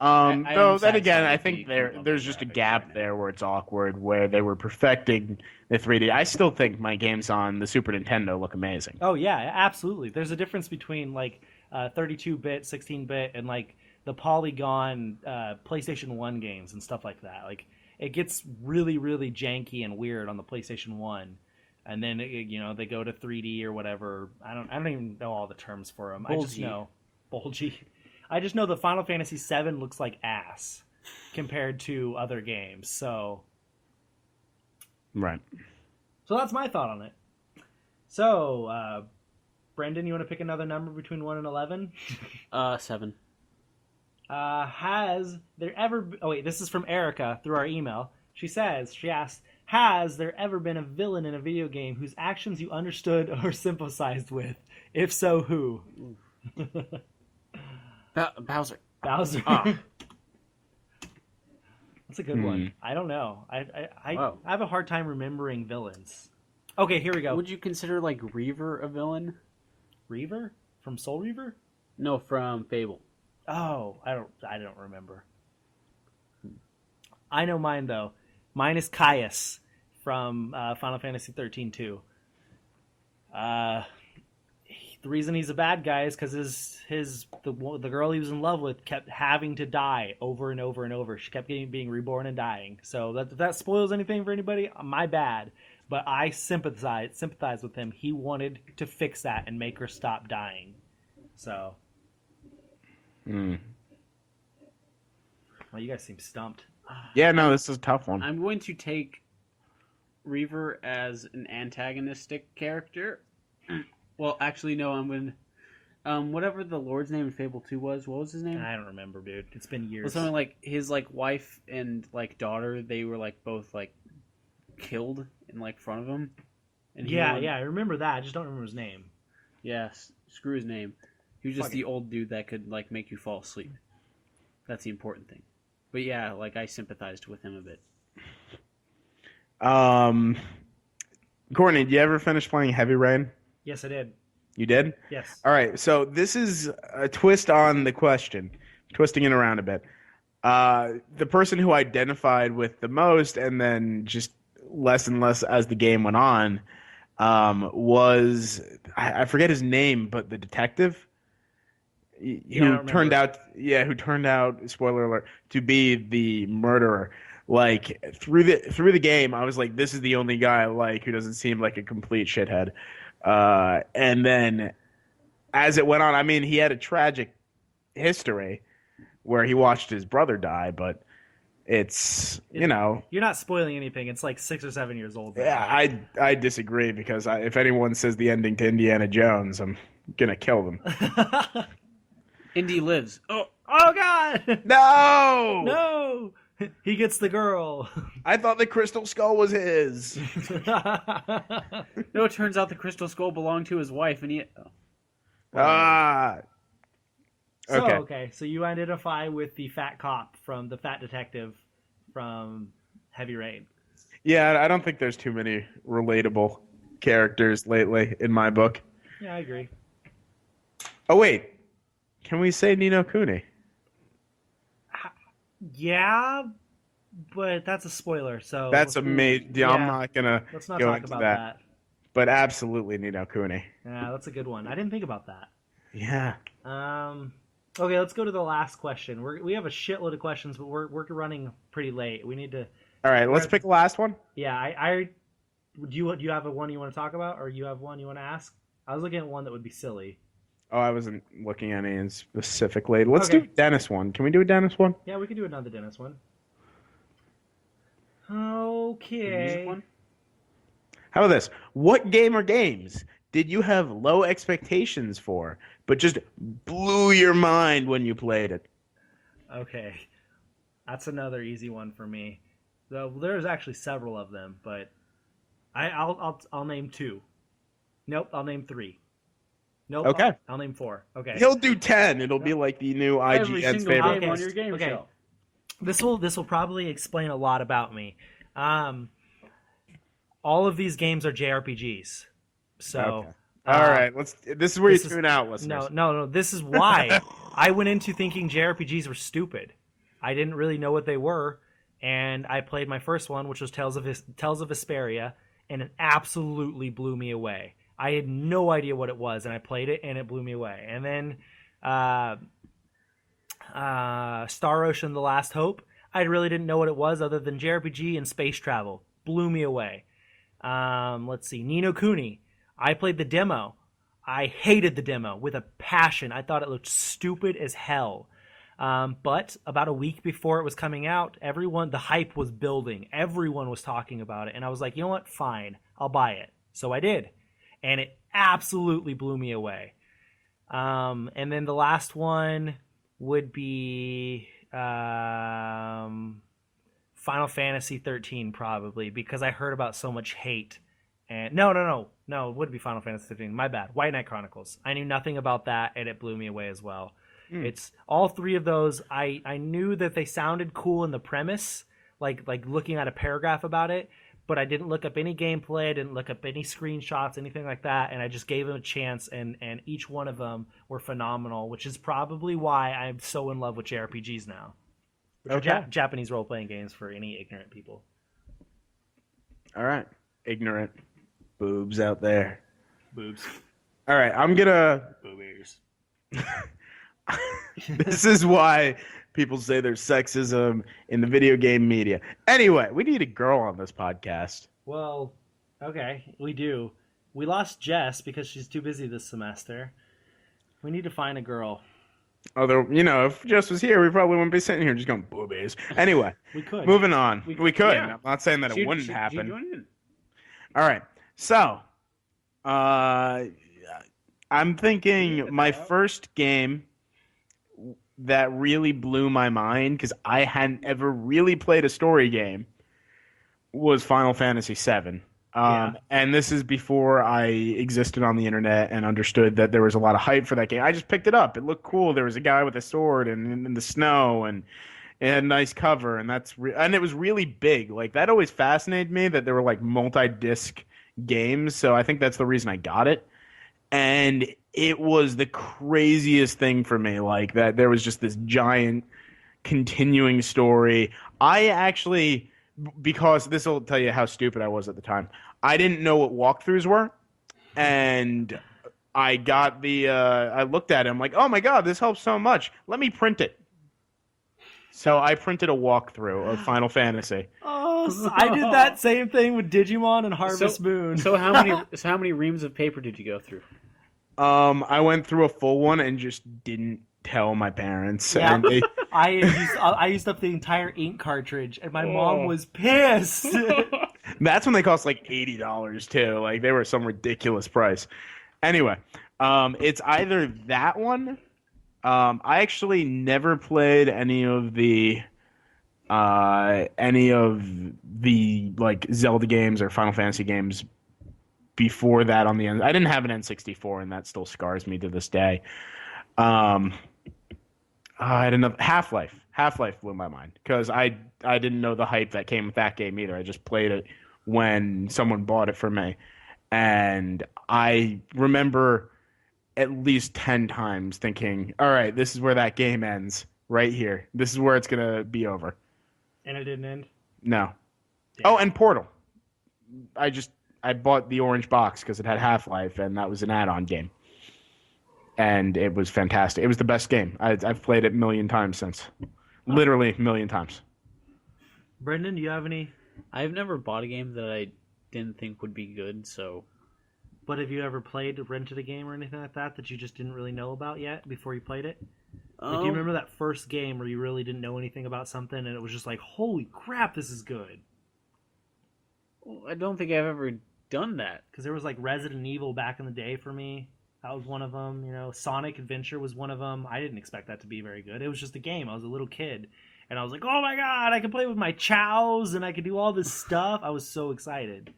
Though then again, I think there's just a gap there where it's awkward, where they were perfecting the 3D. I still think my games on the Super Nintendo look amazing. Oh yeah, absolutely. There's a difference between like 32-bit, 16-bit, and like the polygon PlayStation 1 games and stuff like that. Like it gets really janky and weird on the PlayStation 1, and then they go to 3D or whatever. I don't even know all the terms for them. I just know bulgy. I just know the Final Fantasy VII looks like ass compared to other games. So right. So that's my thought on it. So Brendan, you want to pick another number between 1 and 11? 7. Has there ever... Oh, wait, this is from Erica through our email. She asks, has there ever been a villain in a video game whose actions you understood or sympathized with? If so, who? Bowser. Oh. That's a good one. I don't know. I have a hard time remembering villains. Okay, here we go. Would you consider, like, Reaver a villain? Reaver? From Soul Reaver? No, from Fable. Oh, I don't remember. I know mine though. Mine is Caius from Final Fantasy 13 2. The reason he's a bad guy is because the girl he was in love with kept having to die over and over and over. She kept being reborn and dying. So if that spoils anything for anybody, my bad. But I sympathize with him. He wanted to fix that and make her stop dying. So. Well, you guys seem stumped. Yeah, no, this is a tough one. I'm going to take Reaver as an antagonistic character. Well, actually, no, I'm going to... whatever the Lord's name in Fable 2 was, what was his name? I don't remember, dude. It's been years. Well, something like his like wife and like daughter, they were like both like killed in like front of him. And yeah, I remember that. I just don't remember his name. Yeah, screw his name. He was just the old dude that could like make you fall asleep. That's the important thing. But yeah, like I sympathized with him a bit. Courtney, did you ever finish playing Heavy Rain? Yes, I did. You did? Yes. All right, so this is a twist on the question, twisting it around a bit. The person who identified with the most, and then just less and less as the game went on, was I forget his name, but the detective Yeah, I don't remember. who turned out, spoiler alert, to be the murderer. Like through the game, I was like, this is the only guy I like who doesn't seem like a complete shithead. And then as it went on, I mean, he had a tragic history where he watched his brother die, but it's You're not spoiling anything. It's like 6 or 7 years old now. yeah, I disagree because if anyone says the ending to Indiana Jones, I'm gonna kill them. Indy lives. Oh, Oh God! No, No! He gets the girl. I thought the Crystal Skull was his. no! It turns out the Crystal Skull belonged to his wife, and he. Oh. Ah, okay. Okay, so you identify with the fat cop from the fat detective from Heavy Rain. Yeah, I don't think there's too many relatable characters lately in my book. Yeah, I agree. Oh wait, can we say Nino Kuni? Yeah, but that's a spoiler. So That's amazing. Yeah, I'm not gonna let's not go talk into about that. that. But absolutely Nino Kuni. Yeah, that's a good one. I didn't think about that. Yeah. Okay, let's go to the last question. We have a shitload of questions, but we're running pretty late. We need to. All right, let's pick the last one. Yeah, I do you have a one you want to talk about, or you have one you want to ask? I was looking at one that would be silly. Oh, I wasn't looking at any specifically. Let's Okay. do a Dennis one. Can we do a Dennis one? Yeah, we can do another Dennis one. The music Okay. one? How about this? What game or games did you have low expectations for, but just blew your mind when you played it? Okay, that's another easy one for me. Though there's actually several of them, but I'll name two. Nope, I'll name three. Nope. Okay. I'll name four. Okay. He'll do 10. It'll be like the new Every IGN's single favorite. game on your game Okay. show. This will probably explain a lot about me. All of these games are JRPGs. So Okay. All right, this is where you tune out, listeners. no. This is why I went into thinking JRPGs were stupid. I didn't really know what they were, and I played my first one, which was Tales of Vesperia, and it absolutely blew me away. I had no idea what it was, and I played it, and it blew me away. And then Star Ocean: The Last Hope, I really didn't know what it was other than JRPG and space travel. Blew me away. Let's see, Ni no Kuni. I played the demo. I hated the demo with a passion. I thought it looked stupid as hell. But about a week before it was coming out, the hype was building. Everyone was talking about it. And I was like, you know what? Fine. I'll buy it. So I did. And it absolutely blew me away. And then the last one would be Final Fantasy 13 probably, because I heard about so much hate. And no, it would be Final Fantasy 15. My bad. White Knight Chronicles. I knew nothing about that, and it blew me away as well. It's all three of those. I knew that they sounded cool in the premise, like looking at a paragraph about it, but I didn't look up any gameplay. I didn't look up any screenshots, anything like that, and I just gave them a chance, and each one of them were phenomenal, which is probably why I'm so in love with JRPGs now. Which Okay. are Japanese role-playing games for any ignorant people. All right. Ignorant boobs out there. Boobs. All right, I'm going to... Boobies. This is why people say there's sexism in the video game media. Anyway, we need a girl on this podcast. Well, okay, we do. We lost Jess because she's too busy this semester. We need to find a girl. Although, if Jess was here, we probably wouldn't be sitting here just going boobies. Anyway, We could. moving on. We could. yeah. I'm not saying that it She'd- wouldn't she'd happen. join in. All right. So, I'm thinking my first game that really blew my mind, because I hadn't ever really played a story game, was Final Fantasy VII. Yeah. And this is before I existed on the internet and understood that there was a lot of hype for that game. I just picked it up. It looked cool. There was a guy with a sword and in the snow, and it had a nice cover, and and it was really big. Like, that always fascinated me, that there were like multi-disc games. So I think that's the reason I got it. And it was the craziest thing for me, like that there was just this giant continuing story. I actually because this will tell you how stupid I was at the time. I didn't know what walkthroughs were, and I got I looked at it. I'm like, oh my god, this helps so much. Let me print it. So I printed a walkthrough of Final Fantasy. Oh, so I did that same thing with Digimon and Harvest Moon. So how many reams of paper did you go through? I went through a full one and just didn't tell my parents. Yeah. And they, I used up the entire ink cartridge, and my mom was pissed. that's when they cost like $80 too. Like they were some ridiculous price. Anyway, it's either that one. I actually never played any of the like Zelda games or Final Fantasy games before that on the end. I didn't have an N64, and that still scars me to this day. I had another Half-Life. Half-Life blew my mind because I didn't know the hype that came with that game either. I just played it when someone bought it for me, and I remember at least 10 times thinking, all right, this is where that game ends, right here. This is where it's going to be over. And it didn't end? No. Damn. Oh, and Portal. I bought the orange box because it had Half-Life, and that was an add-on game. And it was fantastic. It was the best game. I've played it a million times since. Literally a million times. Brendan, do you have any? I've never bought a game that I didn't think would be good, so... But have you ever played or rented a game or anything like that you just didn't really know about yet before you played it? Like, do you remember that first game where you really didn't know anything about something and it was just like, holy crap, this is good? Well, I don't think I've ever done that. Because there was like Resident Evil back in the day for me. That was one of them. You know, Sonic Adventure was one of them. I didn't expect that to be very good. It was just a game. I was a little kid. And I was like, oh my god, I can play with my chows and I can do all this stuff. I was so excited.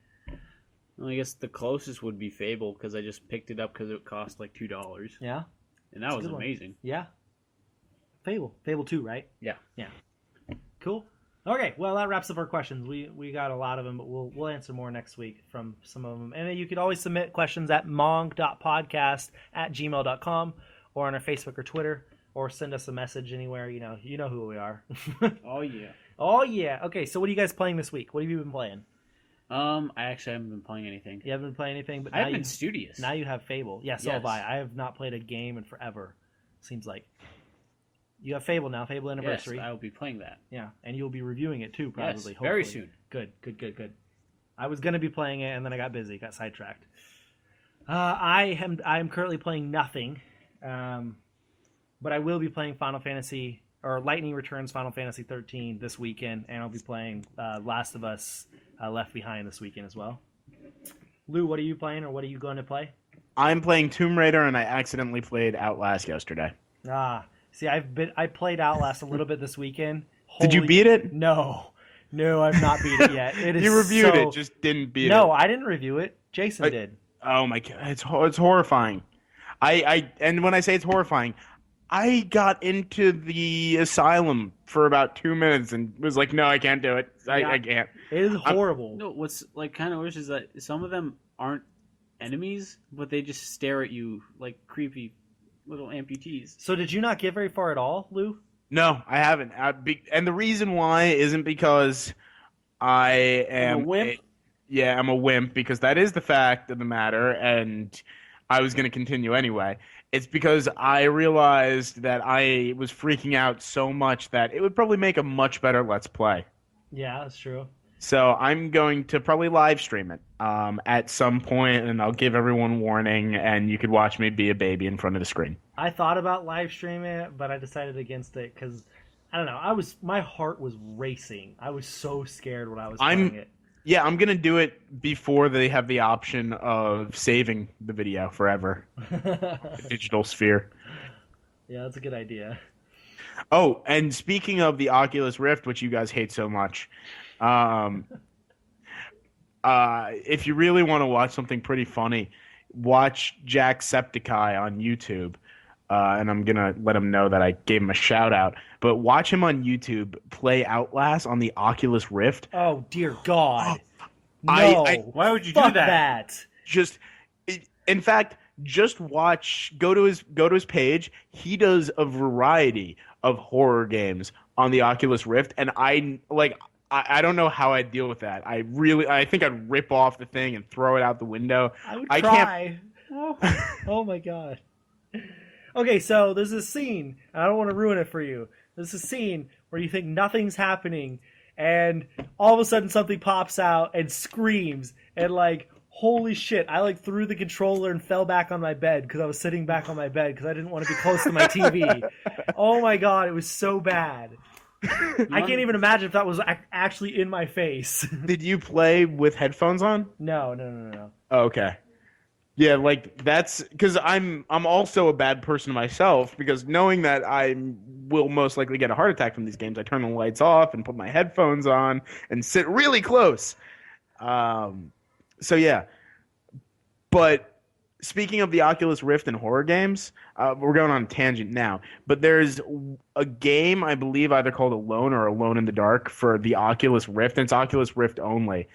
Well, I guess the closest would be Fable because I just picked it up because it cost like $2. Yeah? And that was amazing. Yeah. Fable 2, right? Yeah. Yeah. Cool. Okay, well, that wraps up our questions. We got a lot of them, but we'll answer more next week from some of them. And you could always submit questions at mong.podcast@gmail.com or on our Facebook or Twitter, or send us a message anywhere. You know who we are. Oh, yeah. Oh, yeah. Okay, so what are you guys playing this week? What have you been playing? I actually haven't been playing anything. You haven't been playing anything? But I've been studious. Now you have Fable. Yeah, so have I. I have not played a game in forever, seems like. You have Fable now, Fable Anniversary. Yes, I will be playing that. Yeah, and you'll be reviewing it too, probably. Yes, hopefully. very soon. Good. I was going to be playing it, and then I got busy, got sidetracked. I am currently playing nothing, but I will be playing Lightning Returns Final Fantasy 13 this weekend, and I'll be playing Last of Us Left Behind this weekend as well. Lou, what are you playing, or what are you going to play? I'm playing Tomb Raider, and I accidentally played Outlast yesterday. See, I played Outlast a little bit this weekend. Did you beat it? No, I've not beat it yet. It is you reviewed it, just didn't beat it. No, I didn't review it. Jason did. Oh my god, it's horrifying. And when I say it's horrifying, I got into the asylum for about 2 minutes and was like, no, I can't do it. I can't. It is horrible. No, what's like kind of worse is that some of them aren't enemies, but they just stare at you like creepy little amputees. So did you not get very far at all, Lou? No, I haven't. And the reason why isn't because I am a wimp. I'm a wimp, because that is the fact of the matter, and I was going to continue anyway. It's because I realized that I was freaking out so much that it would probably make a much better Let's Play. Yeah, that's true. So I'm going to probably live stream it at some point, and I'll give everyone warning, and you could watch me be a baby in front of the screen. I thought about live streaming it, but I decided against it because, I don't know, my heart was racing. I was so scared when I was playing it. Yeah, I'm going to do it before they have the option of saving the video forever. The digital sphere. Yeah, that's a good idea. Oh, and speaking of the Oculus Rift, which you guys hate so much, if you really want to watch something pretty funny, watch Jacksepticeye on YouTube. And I'm going to let him know that I gave him a shout out. But watch him on YouTube play Outlast on the Oculus Rift. Oh, dear God. No. Why would you do that? In fact, just watch, go to his page. He does a variety of horror games on the Oculus Rift. And I don't know how I'd deal with that. I think I'd rip off the thing and throw it out the window. I would I cry. Oh my god. Okay, so there's this scene, and I don't want to ruin it for you. There's a scene where you think nothing's happening, and all of a sudden something pops out and screams, and like, holy shit, I like threw the controller and fell back on my bed because I was sitting back on my bed because I didn't want to be close to my TV. Oh my god, it was so bad. I can't even imagine if that was actually in my face. Did you play with headphones on? No. Oh, okay. Yeah, like that's because I'm also a bad person myself because knowing that I will most likely get a heart attack from these games, I turn the lights off and put my headphones on and sit really close. So yeah, but speaking of the Oculus Rift and horror games, we're going on a tangent now. But there's a game I believe either called Alone or Alone in the Dark for the Oculus Rift, and it's Oculus Rift only,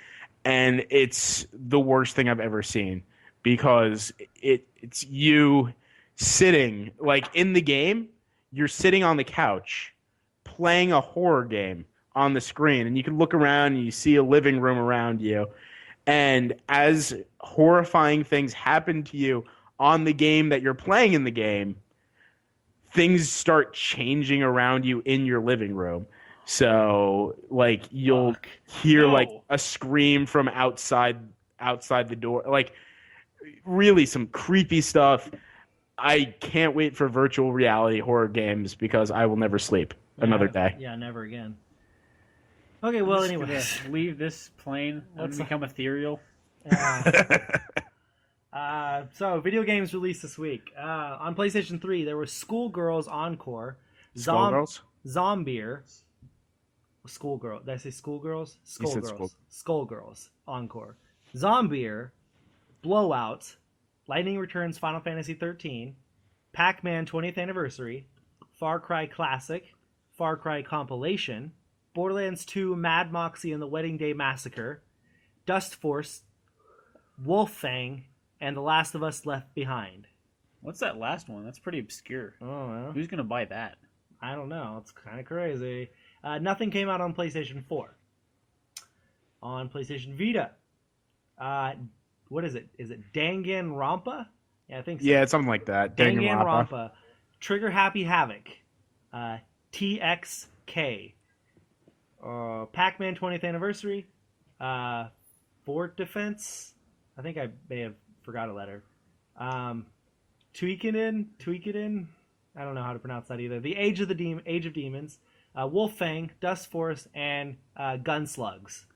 and it's the worst thing I've ever seen because it's you sitting like in the game, you're sitting on the couch playing a horror game on the screen, and you can look around and you see a living room around you. And as horrifying things happen to you on the game that you're playing in the game, things start changing around you in your living room. So, like, you'll hear like a scream from outside the door. Like, really some creepy stuff. I can't wait for virtual reality horror games because I will never sleep another day. Yeah, never again. Okay, well, anyways. Leave this plane and become ethereal. So, video games released this week. On PlayStation 3, there was Schoolgirls Encore. Skullgirls? Zombier. Schoolgirl. Did I say Schoolgirls? Skullgirls Encore. Zombier. Blowout. Lightning Returns Final Fantasy 13. Pac-Man 20th Anniversary. Far Cry Classic. Far Cry Compilation. Borderlands 2, Mad Moxie and the Wedding Day Massacre, Dust Force, Wolffang, and The Last of Us Left Behind. What's that last one? That's pretty obscure. Oh, well. Who's going to buy that? I don't know. It's kind of crazy. Nothing came out on PlayStation 4. On PlayStation Vita, what is it? Is it Danganronpa? Yeah, I think so. Yeah, it's something like that. Danganronpa. Trigger Happy Havoc. TXK. Pac-Man 20th Anniversary, Fort Defense. I think I may have forgot a letter. Tweakedin. I don't know how to pronounce that either. The Age of Demons, Wolffang, Dust Force, and Gunslugs.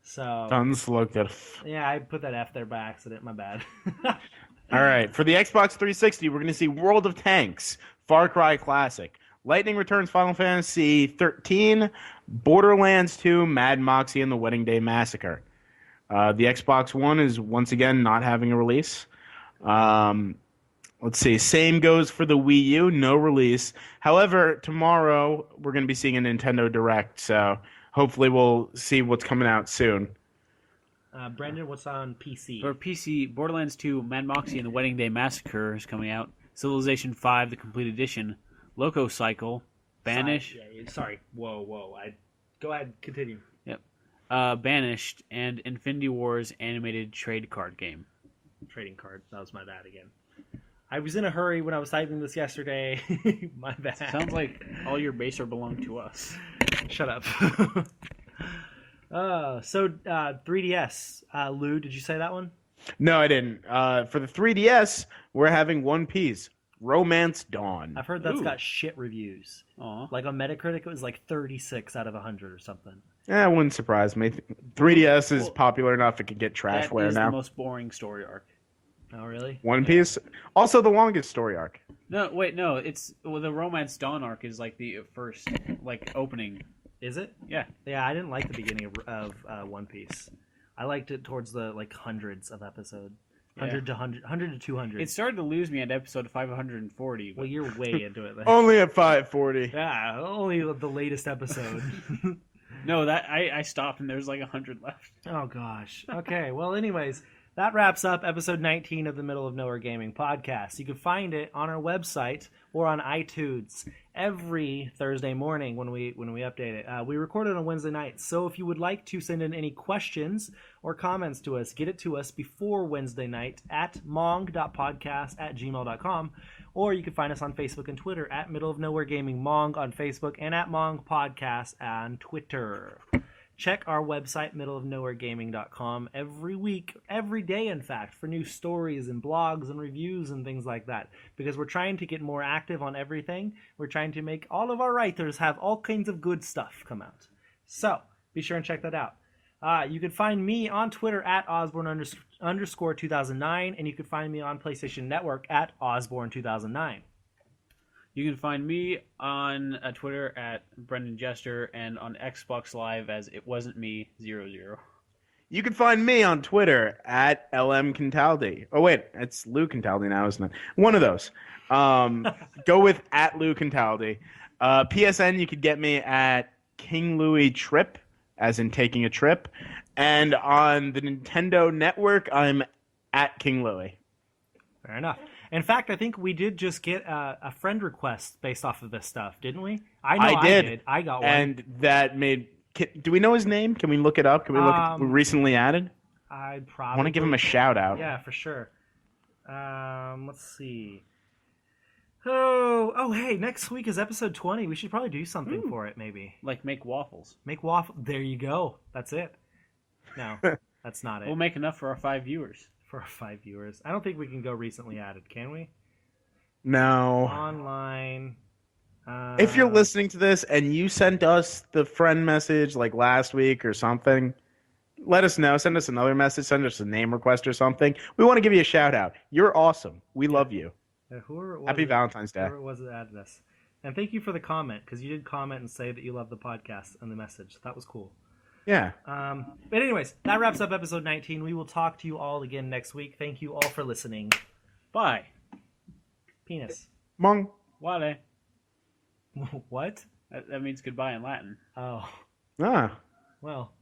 So Gunslug. Yeah, I put that F there by accident. My bad. All right, for the Xbox 360, we're going to see World of Tanks, Far Cry Classic, Lightning Returns Final Fantasy 13, Borderlands 2, Mad Moxie, and the Wedding Day Massacre. The Xbox One is once again not having a release. Let's see. Same goes for the Wii U, no release. However, tomorrow we're going to be seeing a Nintendo Direct, so hopefully we'll see what's coming out soon. Brendan, what's on PC? For PC, Borderlands 2, Mad Moxie, and the Wedding Day Massacre is coming out. Civilization 5, the Complete Edition. Loco Cycle, Banish. Sorry. Whoa. Go ahead, continue. Yep. Banished and Infinity Wars animated trade card game. Trading card. That was my bad again. I was in a hurry when I was typing this yesterday. My bad. Sounds like all your base are belong to us. Shut up. 3DS. Lou, did you say that one? No, I didn't. For the 3DS, we're having One Piece. Romance Dawn. I've heard that's got shit reviews. Aww. Like on Metacritic, it was like 36 out of 100 or something. Yeah, it wouldn't surprise me. 3DS is popular enough it could get trashware now. That is the most boring story arc. Oh, really? One Piece? Also the longest story arc. No, the Romance Dawn arc is like the first, like, opening. Is it? Yeah. Yeah, I didn't like the beginning of One Piece. I liked it towards the, like, hundreds of episodes. 100 to 200. It started to lose me at episode 540. Well, you're way into it then. Only at 540. Yeah, only the latest episode. No, that I stopped and there's like 100 left. Oh, gosh. Okay, well, anyways, that wraps up episode 19 of the Middle of Nowhere Gaming podcast. You can find it on our website or on iTunes. every Thursday morning when we update it. We record it on Wednesday nights, so if you would like to send in any questions or comments to us, get it to us before Wednesday night at mong.podcast@gmail.com, or you can find us on Facebook and Twitter at Middle of Nowhere Gaming Mong on Facebook and at Mong Podcast on Twitter. Check our website, middleofnowheregaming.com, every week, every day, in fact, for new stories and blogs and reviews and things like that. Because we're trying to get more active on everything. We're trying to make all of our writers have all kinds of good stuff come out. So, be sure and check that out. You can find me on Twitter at Osborne_2009, and you can find me on PlayStation Network at Osborne2009. You can find me on Twitter at Brendan Jester and on Xbox Live as It Wasn't Me 00. You can find me on Twitter at LM Cantaldi. Oh, wait, it's Lou Cantaldi now, isn't it? One of those. Go with at Lou Cantaldi. PSN, you could get me at King Louis Trip, as in taking a trip. And on the Nintendo Network, I'm at King Louis. Fair enough. In fact, I think we did just get a friend request based off of this stuff, didn't we? I did. I got one. And that made... do we know his name? Can we look it up? Can we look at recently added? I probably... want to give him a shout out. Yeah, for sure. Let's see. Oh, hey, next week is episode 20. We should probably do something for it, maybe. Like make waffles. Make waffle. There you go. That's it. No, that's not it. We'll make enough for our 5 viewers. For our 5 viewers. I don't think we can go recently added, can we? No. Online. If you're listening to this and you sent us the friend message like last week or something, let us know. Send us another message. Send us a name request or something. We want to give you a shout out. You're awesome. We love you. Happy Valentine's Day. Whoever it was that added us. And thank you for the comment, because you did comment and say that you love the podcast and the message. That was cool. Yeah. But anyways, that wraps up episode 19. We will talk to you all again next week. Thank you all for listening. Bye. Penis. Mong. Wale. What? That means goodbye in Latin. Oh. Ah. Well.